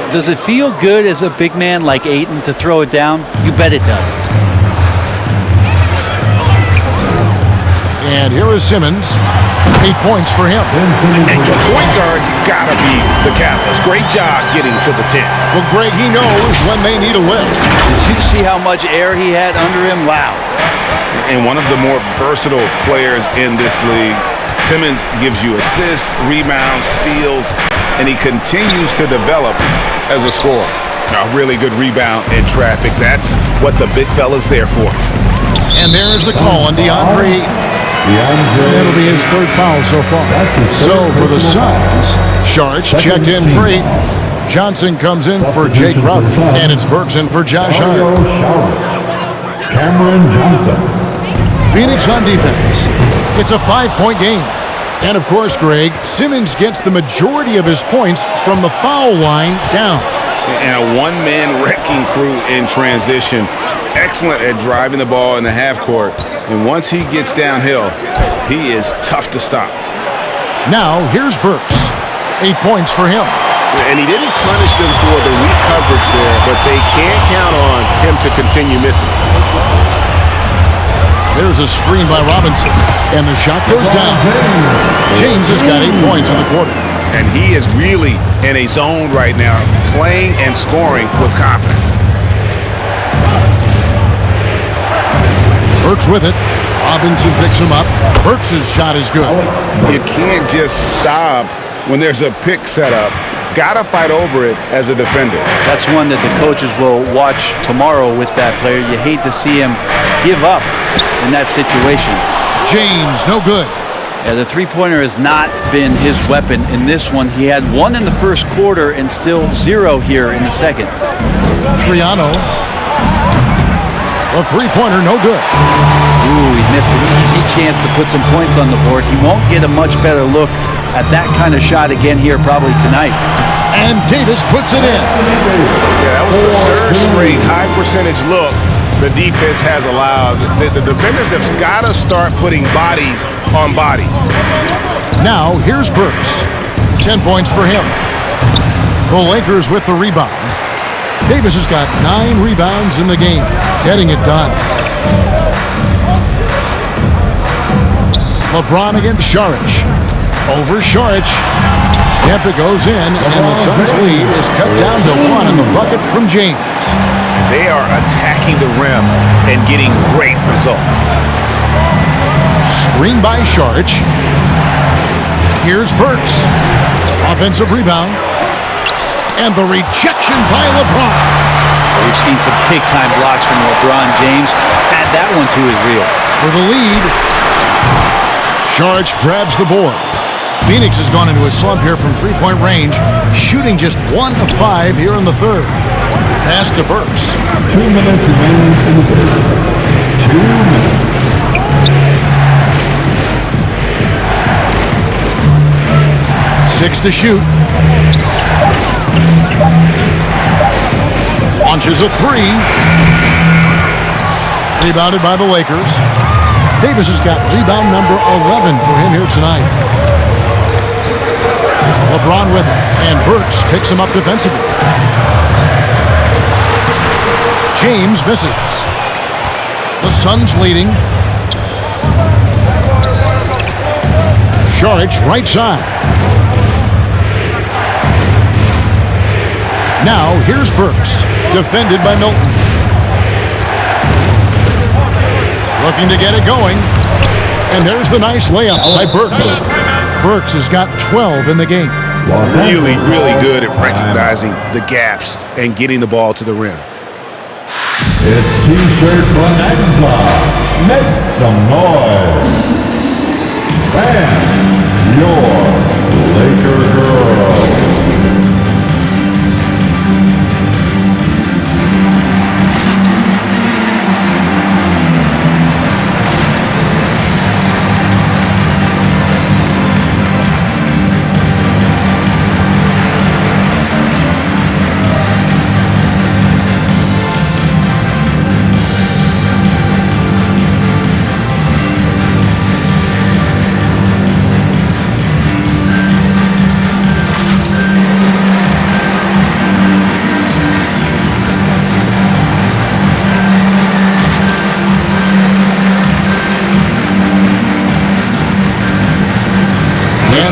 Does it feel good as a big man like Ayton to throw it down? You bet it does. And here is Simmons. 8 points for him. And your point guard's got to be the catalyst. Great job getting to the 10. Well, Greg, he knows when they need a lift. Did you see how much air he had under him? Wow. And one of the more versatile players in this league. Simmons gives you assists, rebounds, steals, and he continues to develop as a scorer. A really good rebound in traffic. That's what the big fella's there for. And there's the call on DeAndre Ayton. That'll be his third foul so far. So for the Suns, Sharks checked in for Ayton. Johnson comes in for Jay Crowder. And it's Burks in for Josh Hart. Cameron Johnson. Phoenix on defense. It's a 5-point game. And of course, Greg, Simmons gets the majority of his points from the foul line down. And a one-man wrecking crew in transition. excellent at driving the ball in the half court. And once he gets downhill, he is tough to stop. Now, here's Burks. 8 points for him. And he didn't punish them for the weak coverage there, but they can't count on him to continue missing. There's a screen by Robinson, and the shot goes down. James has got 8 points in the quarter. And he is really in a zone right now, playing and scoring with confidence. Burks with it. Robinson picks him up. Burks' shot is good. You can't just stop when there's a pick set up. Gotta fight over it as a defender. That's one that the coaches will watch tomorrow with that player. You hate to see him give up in that situation. James, no good. Yeah, the three-pointer has not been his weapon in this one. He had 1 in the first quarter and still 0 here in the second. Triano. The three-pointer, no good. Ooh, he missed an easy chance to put some points on the board. He won't get a much better look at that kind of shot again here probably tonight. And Davis puts it in. Yeah, that was the third straight high percentage look the defense has allowed. The defenders have got to start putting bodies on bodies. Now, here's Burks. 10 points for him. The Lakers with the rebound. Davis has got 9 rebounds in the game, getting it done. LeBron against Saric. Over Saric. Yep, it goes in, and the Suns' lead is cut down to 1 in the bucket from James. They are attacking the rim and getting great results. Screen by Saric. Here's Burks. Offensive rebound. And the rejection by LeBron. We've seen some big-time blocks from LeBron James. Add that one to his reel. For the lead, Saric grabs the board. Phoenix has gone into a slump here from three-point range, shooting just 1 of 5 here in the third. Pass to Burks. 2 minutes remaining in the third. 2 minutes. 6 to shoot. Launches a 3. Rebounded by the Lakers. Davis has got rebound number 11 for him here tonight. LeBron with it, and Burks picks him up defensively. James misses. The Suns leading. Saric right side. Now here's Burks, defended by Milton. Looking to get it going. And there's the nice layup by Burks. Burks has got 12 in the game. Really, really good at recognizing the gaps and getting the ball to the rim. It's T-shirt Bonanza. Make some noise. And your Laker girl.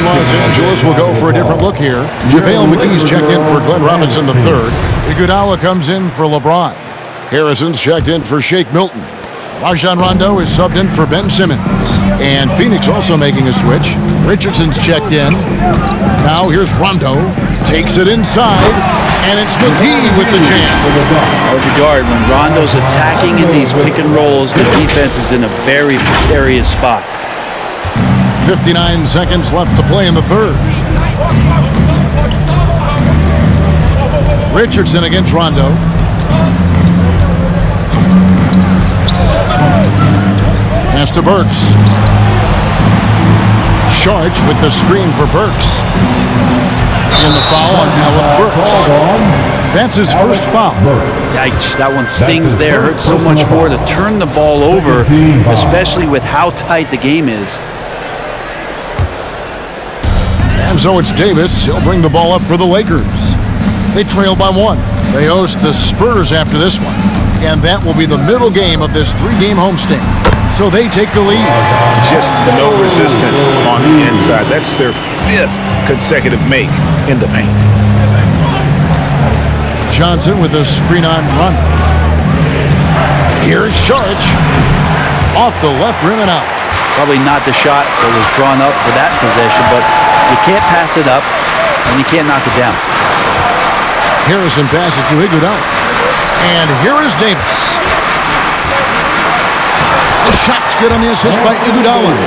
Los Angeles will go for a different look here. JaVale McGee's checked in for Glenn Robinson III. Iguodala comes in for LeBron. Harrison's checked in for Shake Milton. Rajon Rondo is subbed in for Ben Simmons. And Phoenix also making a switch. Richardson's checked in. Now here's Rondo. Takes it inside. And it's McGee with the jam. Hard to guard. When Rondo's attacking in these pick and rolls, the defense is in a very precarious spot. 59 seconds left to play in the third. Richardson against Rondo. Pass to Burks. Saric with the screen for Burks. And the foul on Alec Burks. That's his first foul. Yikes, that one stings there. Hurts so much more to turn the ball over, especially with how tight the game is. And so it's Davis. He'll bring the ball up for the Lakers. They trail by 1. They host the Spurs after this one. And that will be the middle game of this 3-game homestand. So they take the lead. Just no resistance on the inside. That's their 5th consecutive make in the paint. Johnson with a screen on run. Here's Sharge. Off the left rim and out. Probably not the shot that was drawn up for that possession, but you can't pass it up and you can't knock it down. Harrison passes to Iguodala. And here is Davis. The shot's good on the assist by Iguodala.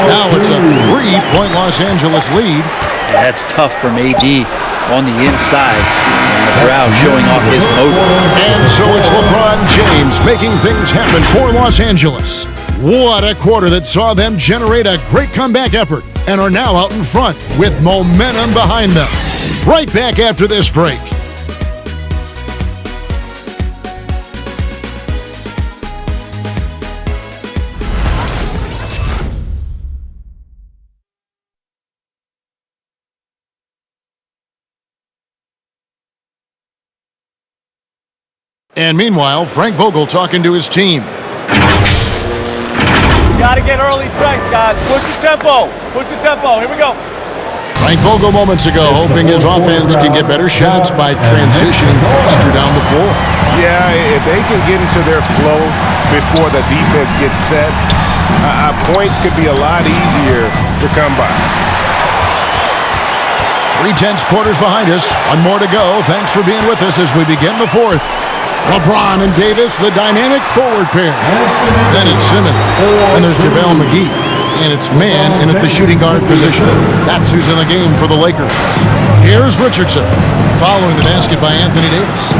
Now it's a 3-point Los Angeles lead. Yeah, that's tough from AD on the inside. And Brow showing off his motor. And so it's LeBron James making things happen for Los Angeles. What a quarter that saw them generate a great comeback effort and are now out in front with momentum behind them. Right back after this break. And meanwhile, Frank Vogel talking to his team. Got to get early strikes, guys. Push the tempo. Push the tempo. Here we go. Frank Vogel moments ago hoping his offense can get better shots by transitioning faster down the floor. Yeah, if they can get into their flow before the defense gets set, points could be a lot easier to come by. 3/10 quarters behind us. One more to go. Thanks for being with us as we begin the 4th. LeBron and Davis, the dynamic forward pair. Then it's Simmons. And there's JaVale McGee. And it's man in at the shooting guard position. That's who's in the game for the Lakers. Here's Richardson, following the basket by Anthony Davis.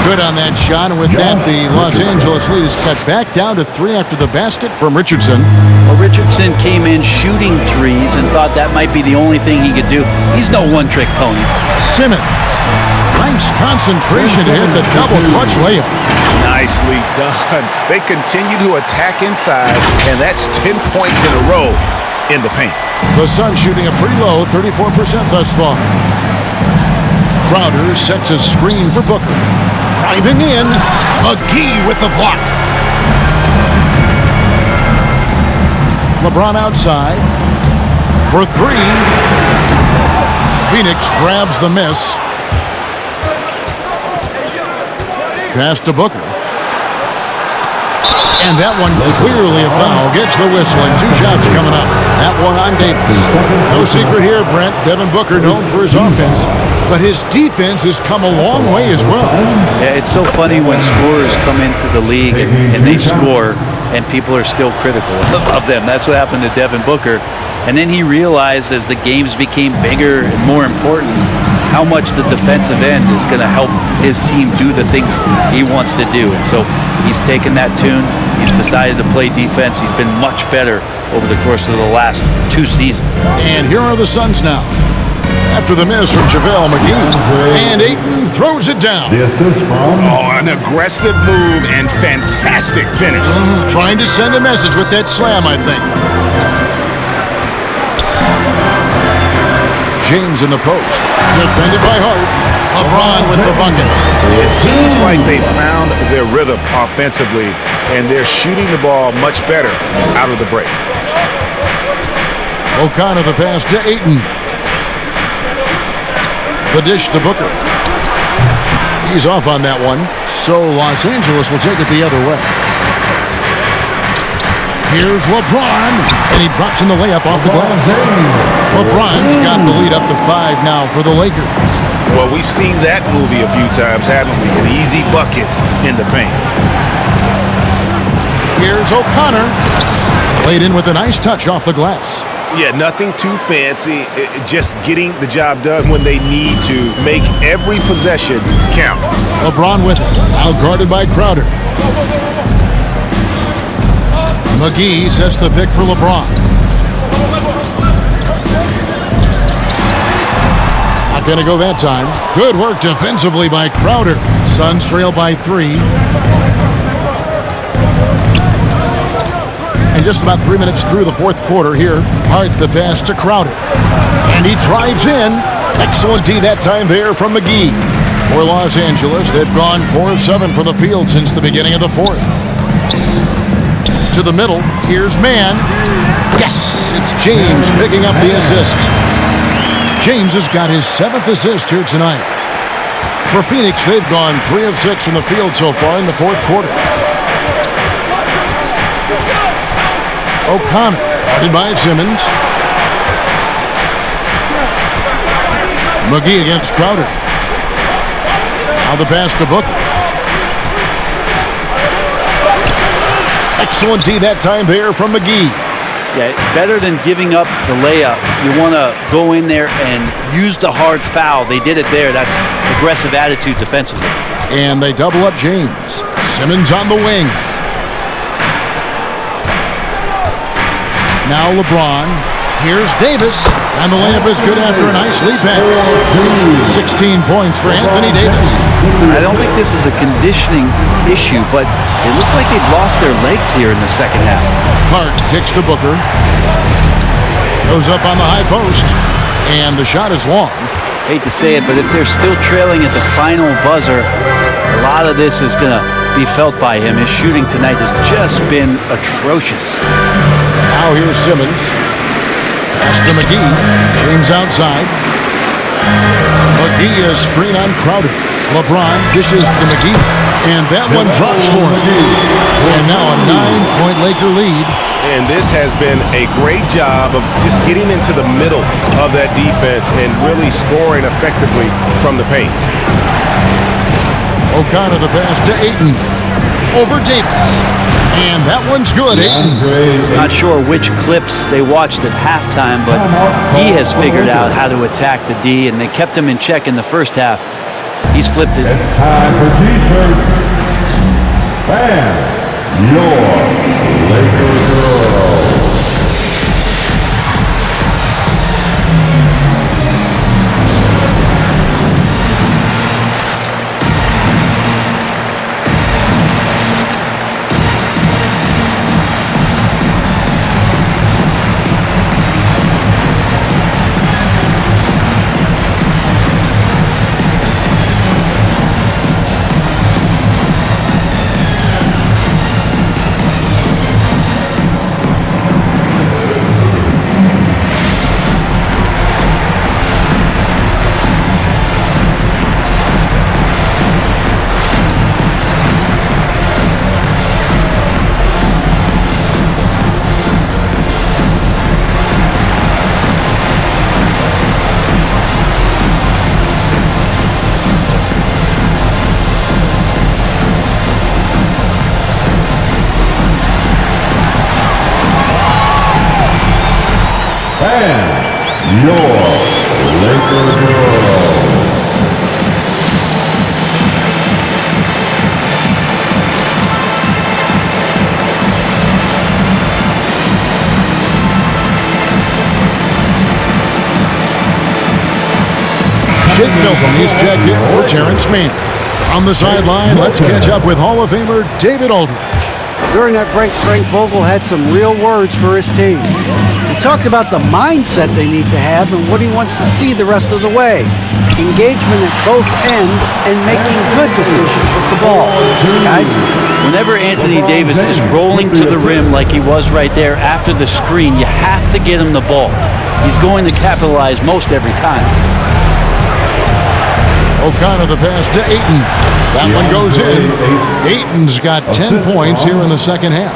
Good on that shot, and with that, the Los Angeles lead is cut back down to 3 after the basket from Richardson. Well, Richardson came in shooting threes and thought that might be the only thing he could do. He's no one-trick pony. Simmons. Nice concentration to hit the double clutch layup. Nicely done. They continue to attack inside, and that's 10 points in a row in the paint. The Suns shooting a pretty low 34% thus far. Crowder sets a screen for Booker. Driving in, McGee with the block. LeBron outside for 3. Phoenix grabs the miss. Pass to Booker. And that one clearly a foul. Gets the whistle and 2 shots coming up. That one on Davis. No secret here, Brent. Devin Booker known for his offense, but his defense has come a long way as well. Yeah, it's so funny when scorers come into the league and they score and people are still critical of them. That's what happened to Devin Booker. And then he realized as the games became bigger and more important how much the defensive end is going to help his team do the things he wants to do. And so he's taken that tune. He's decided to play defense. He's been much better over the course of the last 2 seasons. And here are the Suns now. After the miss from JaVale McGee. And Ayton throws it down. The assist from... Oh, an aggressive move and fantastic finish. Trying to send a message with that slam, I think. James in the post. Defended by Hart. LeBron with the bucket. It seems like they found their rhythm offensively, and they're shooting the ball much better out of the break. O'Connor the pass to Ayton. The dish to Booker. He's off on that one, so Los Angeles will take it the other way. Here's LeBron, and he drops in the layup off the glass. LeBron's got the lead up to 5 now for the Lakers. Well, we've seen that movie a few times, haven't we? An easy bucket in the paint. Here's O'Connor. Played in with a nice touch off the glass. Yeah, nothing too fancy, just getting the job done when they need to. Make every possession count. LeBron with it, out guarded by Crowder. McGee sets the pick for LeBron. Not going to go that time. Good work defensively by Crowder. Suns trail by 3. And just about 3 minutes through the fourth quarter here. Hart the pass to Crowder. And he drives in. Excellent D that time there from McGee. For Los Angeles, they've gone 4 of 7 from the field since the beginning of the fourth. To the middle, here's Mann. Yes, it's James picking up the assist. James has got his 7th assist here tonight. For Phoenix, they've gone 3 of 6 from the field so far in the fourth quarter. O'Connor, guarded by Simmons. McGee against Crowder. Now the pass to Booker. Excellent D that time there from McGee. Yeah, better than giving up the layup. You want to go in there and use the hard foul. They did it there. That's aggressive attitude defensively. And they double up James. Simmons on the wing. Now LeBron. Here's Davis. And the layup is good after a nice lead pass. 16 points for Anthony Davis. I don't think this is a conditioning issue, but it looked like they've lost their legs here in the second half. Hart kicks to Booker. Goes up on the high post. And the shot is long. Hate to say it, but if they're still trailing at the final buzzer, a lot of this is going to be felt by him. His shooting tonight has just been atrocious. Now here's Simmons. Pass to McGee. James outside. McGee is screen on Crowder. LeBron dishes to McGee. And that one drops for him. And now a 9-point Laker lead. And this has been a great job of just getting into the middle of that defense and really scoring effectively from the paint. O'Connor the pass to Ayton. Over Davis. And that one's good, Ayton. Not sure which clips they watched at halftime, but he has figured out how to attack the D, and they kept him in check in the first half. He's flipped it. It's time for T-shirts. Fans, your Laker girl. And your Laker girl. Jake Milton, he's checked in for Terrence Mann. On the sideline, let's catch up with Hall of Famer David Aldridge. During that break, Frank Vogel had some real words for his team. He talked about the mindset they need to have and what he wants to see the rest of the way. Engagement at both ends and making good decisions with the ball. Guys? Whenever Anthony Davis is rolling to the rim like he was right there after the screen, you have to get him the ball. He's going to capitalize most every time. O'Connor the pass to Ayton. That one goes in. Ayton's got 10 points here in the second half.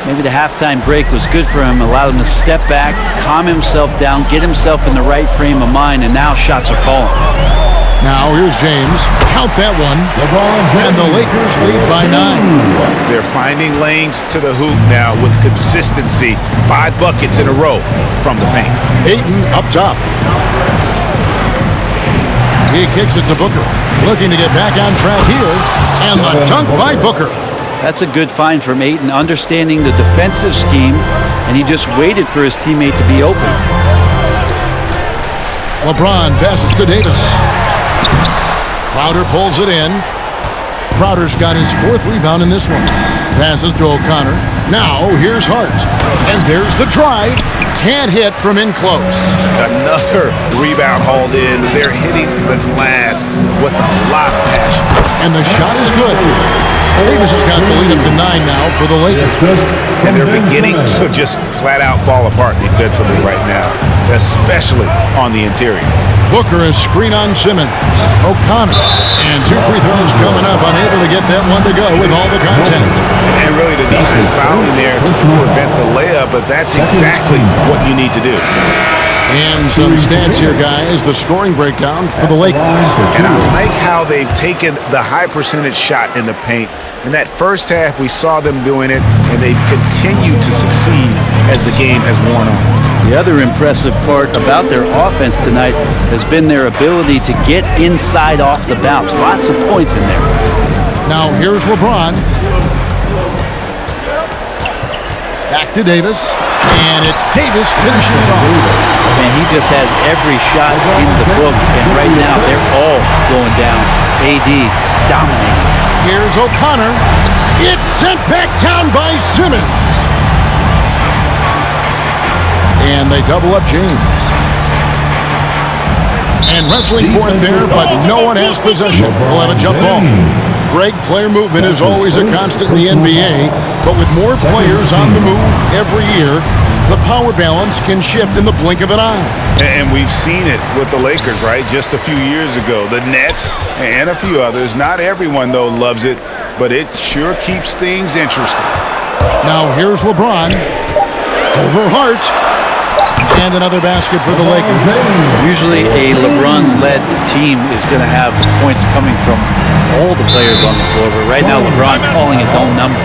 Maybe the halftime break was good for him, allowed him to step back, calm himself down, get himself in the right frame of mind, and now shots are falling. Now here's James. Count that one. And the Lakers lead by 9. They're finding lanes to the hoop now with consistency. 5 buckets in a row from the paint. Ayton up top. He kicks it to Booker. Looking to get back on track here. And the dunk by Booker. That's a good find from Ayton, understanding the defensive scheme, and he just waited for his teammate to be open. LeBron passes to Davis. Crowder pulls it in. Crowder's got his 4th rebound in this one. Passes to O'Connor. Now here's Hart. And there's the drive. Can't hit from in close. Another rebound hauled in. They're hitting the glass with a lot of passion. And the shot is good. Davis has got the lead up to 9 now for the Lakers. And they're beginning to just flat out fall apart defensively right now, especially on the interior. Booker is screen on Simmons. O'Connor. And 2 free throws coming up, unable to get that one to go with all the content. And really the defense fouling there to prevent the layup, but that's exactly what you need to do. And some stats here, guys. The scoring breakdown for the Lakers. And I like how they've taken the high percentage shot in the paint. In that first half, we saw them doing it, and they've continued to succeed as the game has worn on. The other impressive part about their offense tonight has been their ability to get inside off the bounce. Lots of points in there. Now here's LeBron. Back to Davis. And it's Davis finishing it off. And he just has every shot in the book. And right now, they're all going down. AD dominating. Here's O'Connor. It's sent back down by Simmons. And they double up James. And wrestling for it there, but no one has possession. We'll have a jump ball. Greg, player movement is always a constant in the NBA, but with more players on the move every year, the power balance can shift in the blink of an eye. And we've seen it with the Lakers, right? Just a few years ago. The Nets and a few others. Not everyone, though, loves it, but it sure keeps things interesting. Now here's LeBron. Over Hart. And another basket for the Lakers. Usually a LeBron-led team is going to have points coming from all the players on the floor, but right now LeBron calling his own number.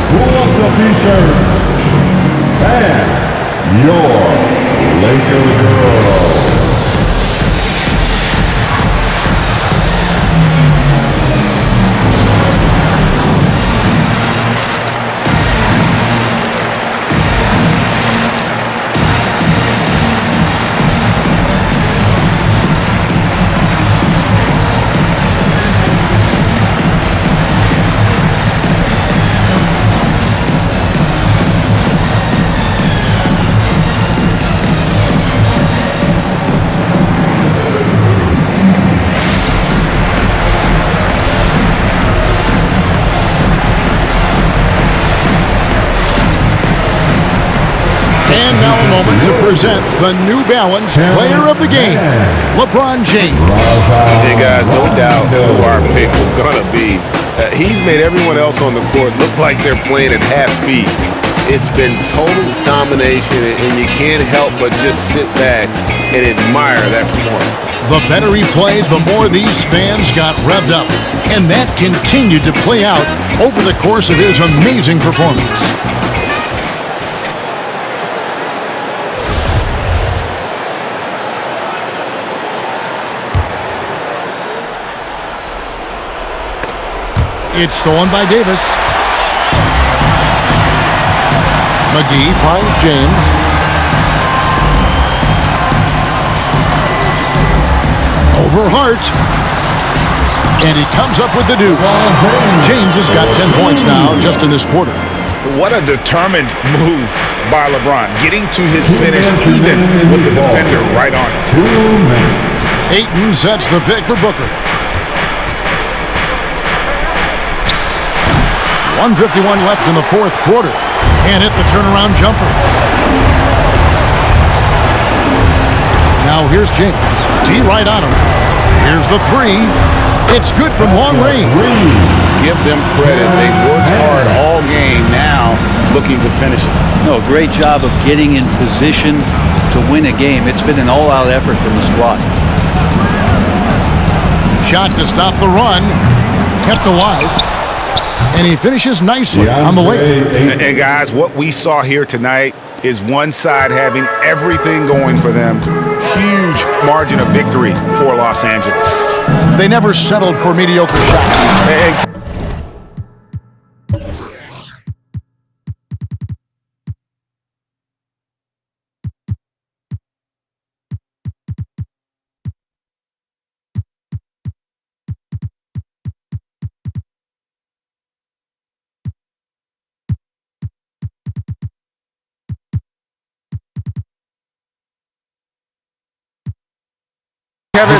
Who wants a t-shirt? And your Laker girl. And now a moment to present the New Balance Player of the Game, LeBron James. Hey guys, no doubt who our pick was going to be. He's made everyone else on the court look like they're playing at half speed. It's been total domination, and you can't help but just sit back and admire that performance. The better he played, the more these fans got revved up. And that continued to play out over the course of his amazing performance. It's stolen by Davis. McGee finds James. Over Hart. And he comes up with the deuce. James has got 10 points now just in this quarter. What a determined move by LeBron, getting to his finish even with the defender right on it. Ayton sets the pick for Booker. 1:51 left in the fourth quarter. Can't hit the turnaround jumper. Now here's James. D right on him. Here's the three. It's good from long range. Give them credit. They've worked hard all game, now looking to finish it. No, great job of getting in position to win a game. It's been an all-out effort from the squad. Shot to stop the run. Kept alive. And he finishes nicely on the Lakers. And guys, what we saw here tonight is one side having everything going for them. Huge margin of victory for Los Angeles. They never settled for mediocre shots. Kevin,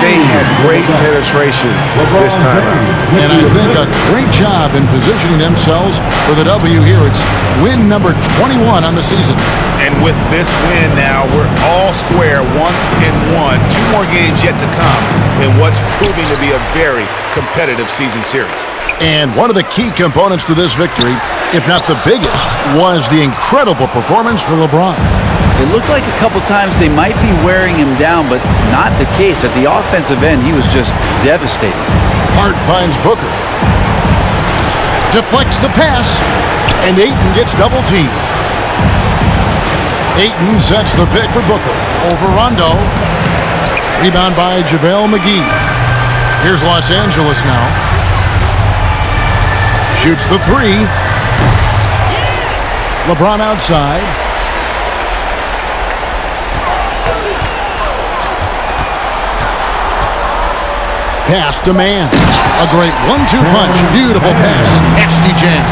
they had great penetration this time out. And I think a great job in positioning themselves for the W here. It's win number 21 on the season. And with this win now, we're all square, 1-1. 2 more games yet to come in what's proving to be a very competitive season series. And one of the key components to this victory, if not the biggest, was the incredible performance for LeBron. It looked like a couple times they might be wearing him down, but not the case. At the offensive end, he was just devastating. Hart finds Booker. Deflects the pass, and Ayton gets double-teamed. Ayton sets the pick for Booker. Over Rondo. Rebound by JaVale McGee. Here's Los Angeles now. Shoots the three. LeBron outside. Pass to man. A great 1-2 punch. Beautiful pass and nasty jam.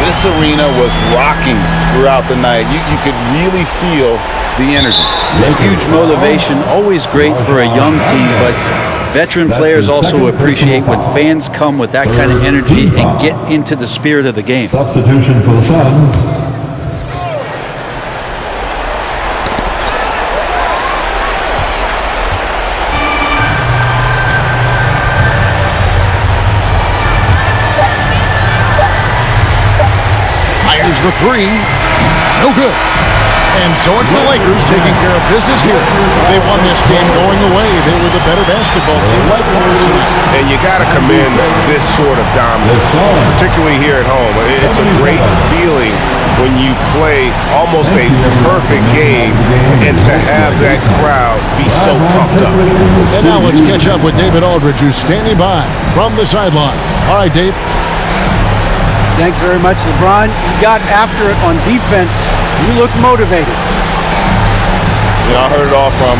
This arena was rocking throughout the night. You could really feel the energy. A huge motivation, always great for a young team, but veteran players also appreciate when fans come with that kind of energy and get into the spirit of the game. Substitution for the Suns. The three, no good. And so it's the Lakers taking care of business here. They won this game going away. They were the better basketball team by far tonight. And you got to commend this sort of dominance, particularly here at home. It's a great feeling when you play almost a perfect game and to have that crowd be so pumped up. And now let's catch up with David Aldridge, who's standing by from the sideline. All right, Dave. Thanks very much, LeBron. You got after it on defense. You look motivated. I heard it all from,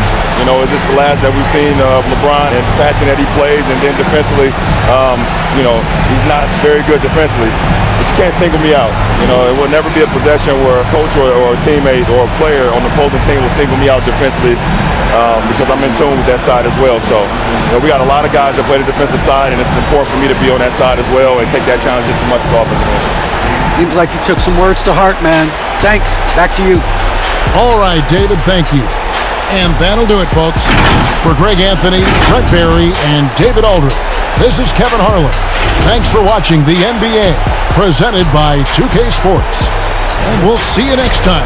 is this the last that we've seen of LeBron and the fashion that he plays, and then defensively, he's not very good defensively, but you can't single me out. It will never be a possession where a coach or a teammate or a player on the opposing team will single me out defensively because I'm in tune with that side as well. So, we got a lot of guys that play the defensive side, and it's important for me to be on that side as well and take that challenge just as much as the offensive end. Seems like you took some words to heart, man. Thanks. Back to you. All right, David, thank you. And that'll do it, folks. For Greg Anthony, Brett Barry, and David Aldridge, this is Kevin Harlan. Thanks for watching the NBA, presented by 2K Sports. And we'll see you next time.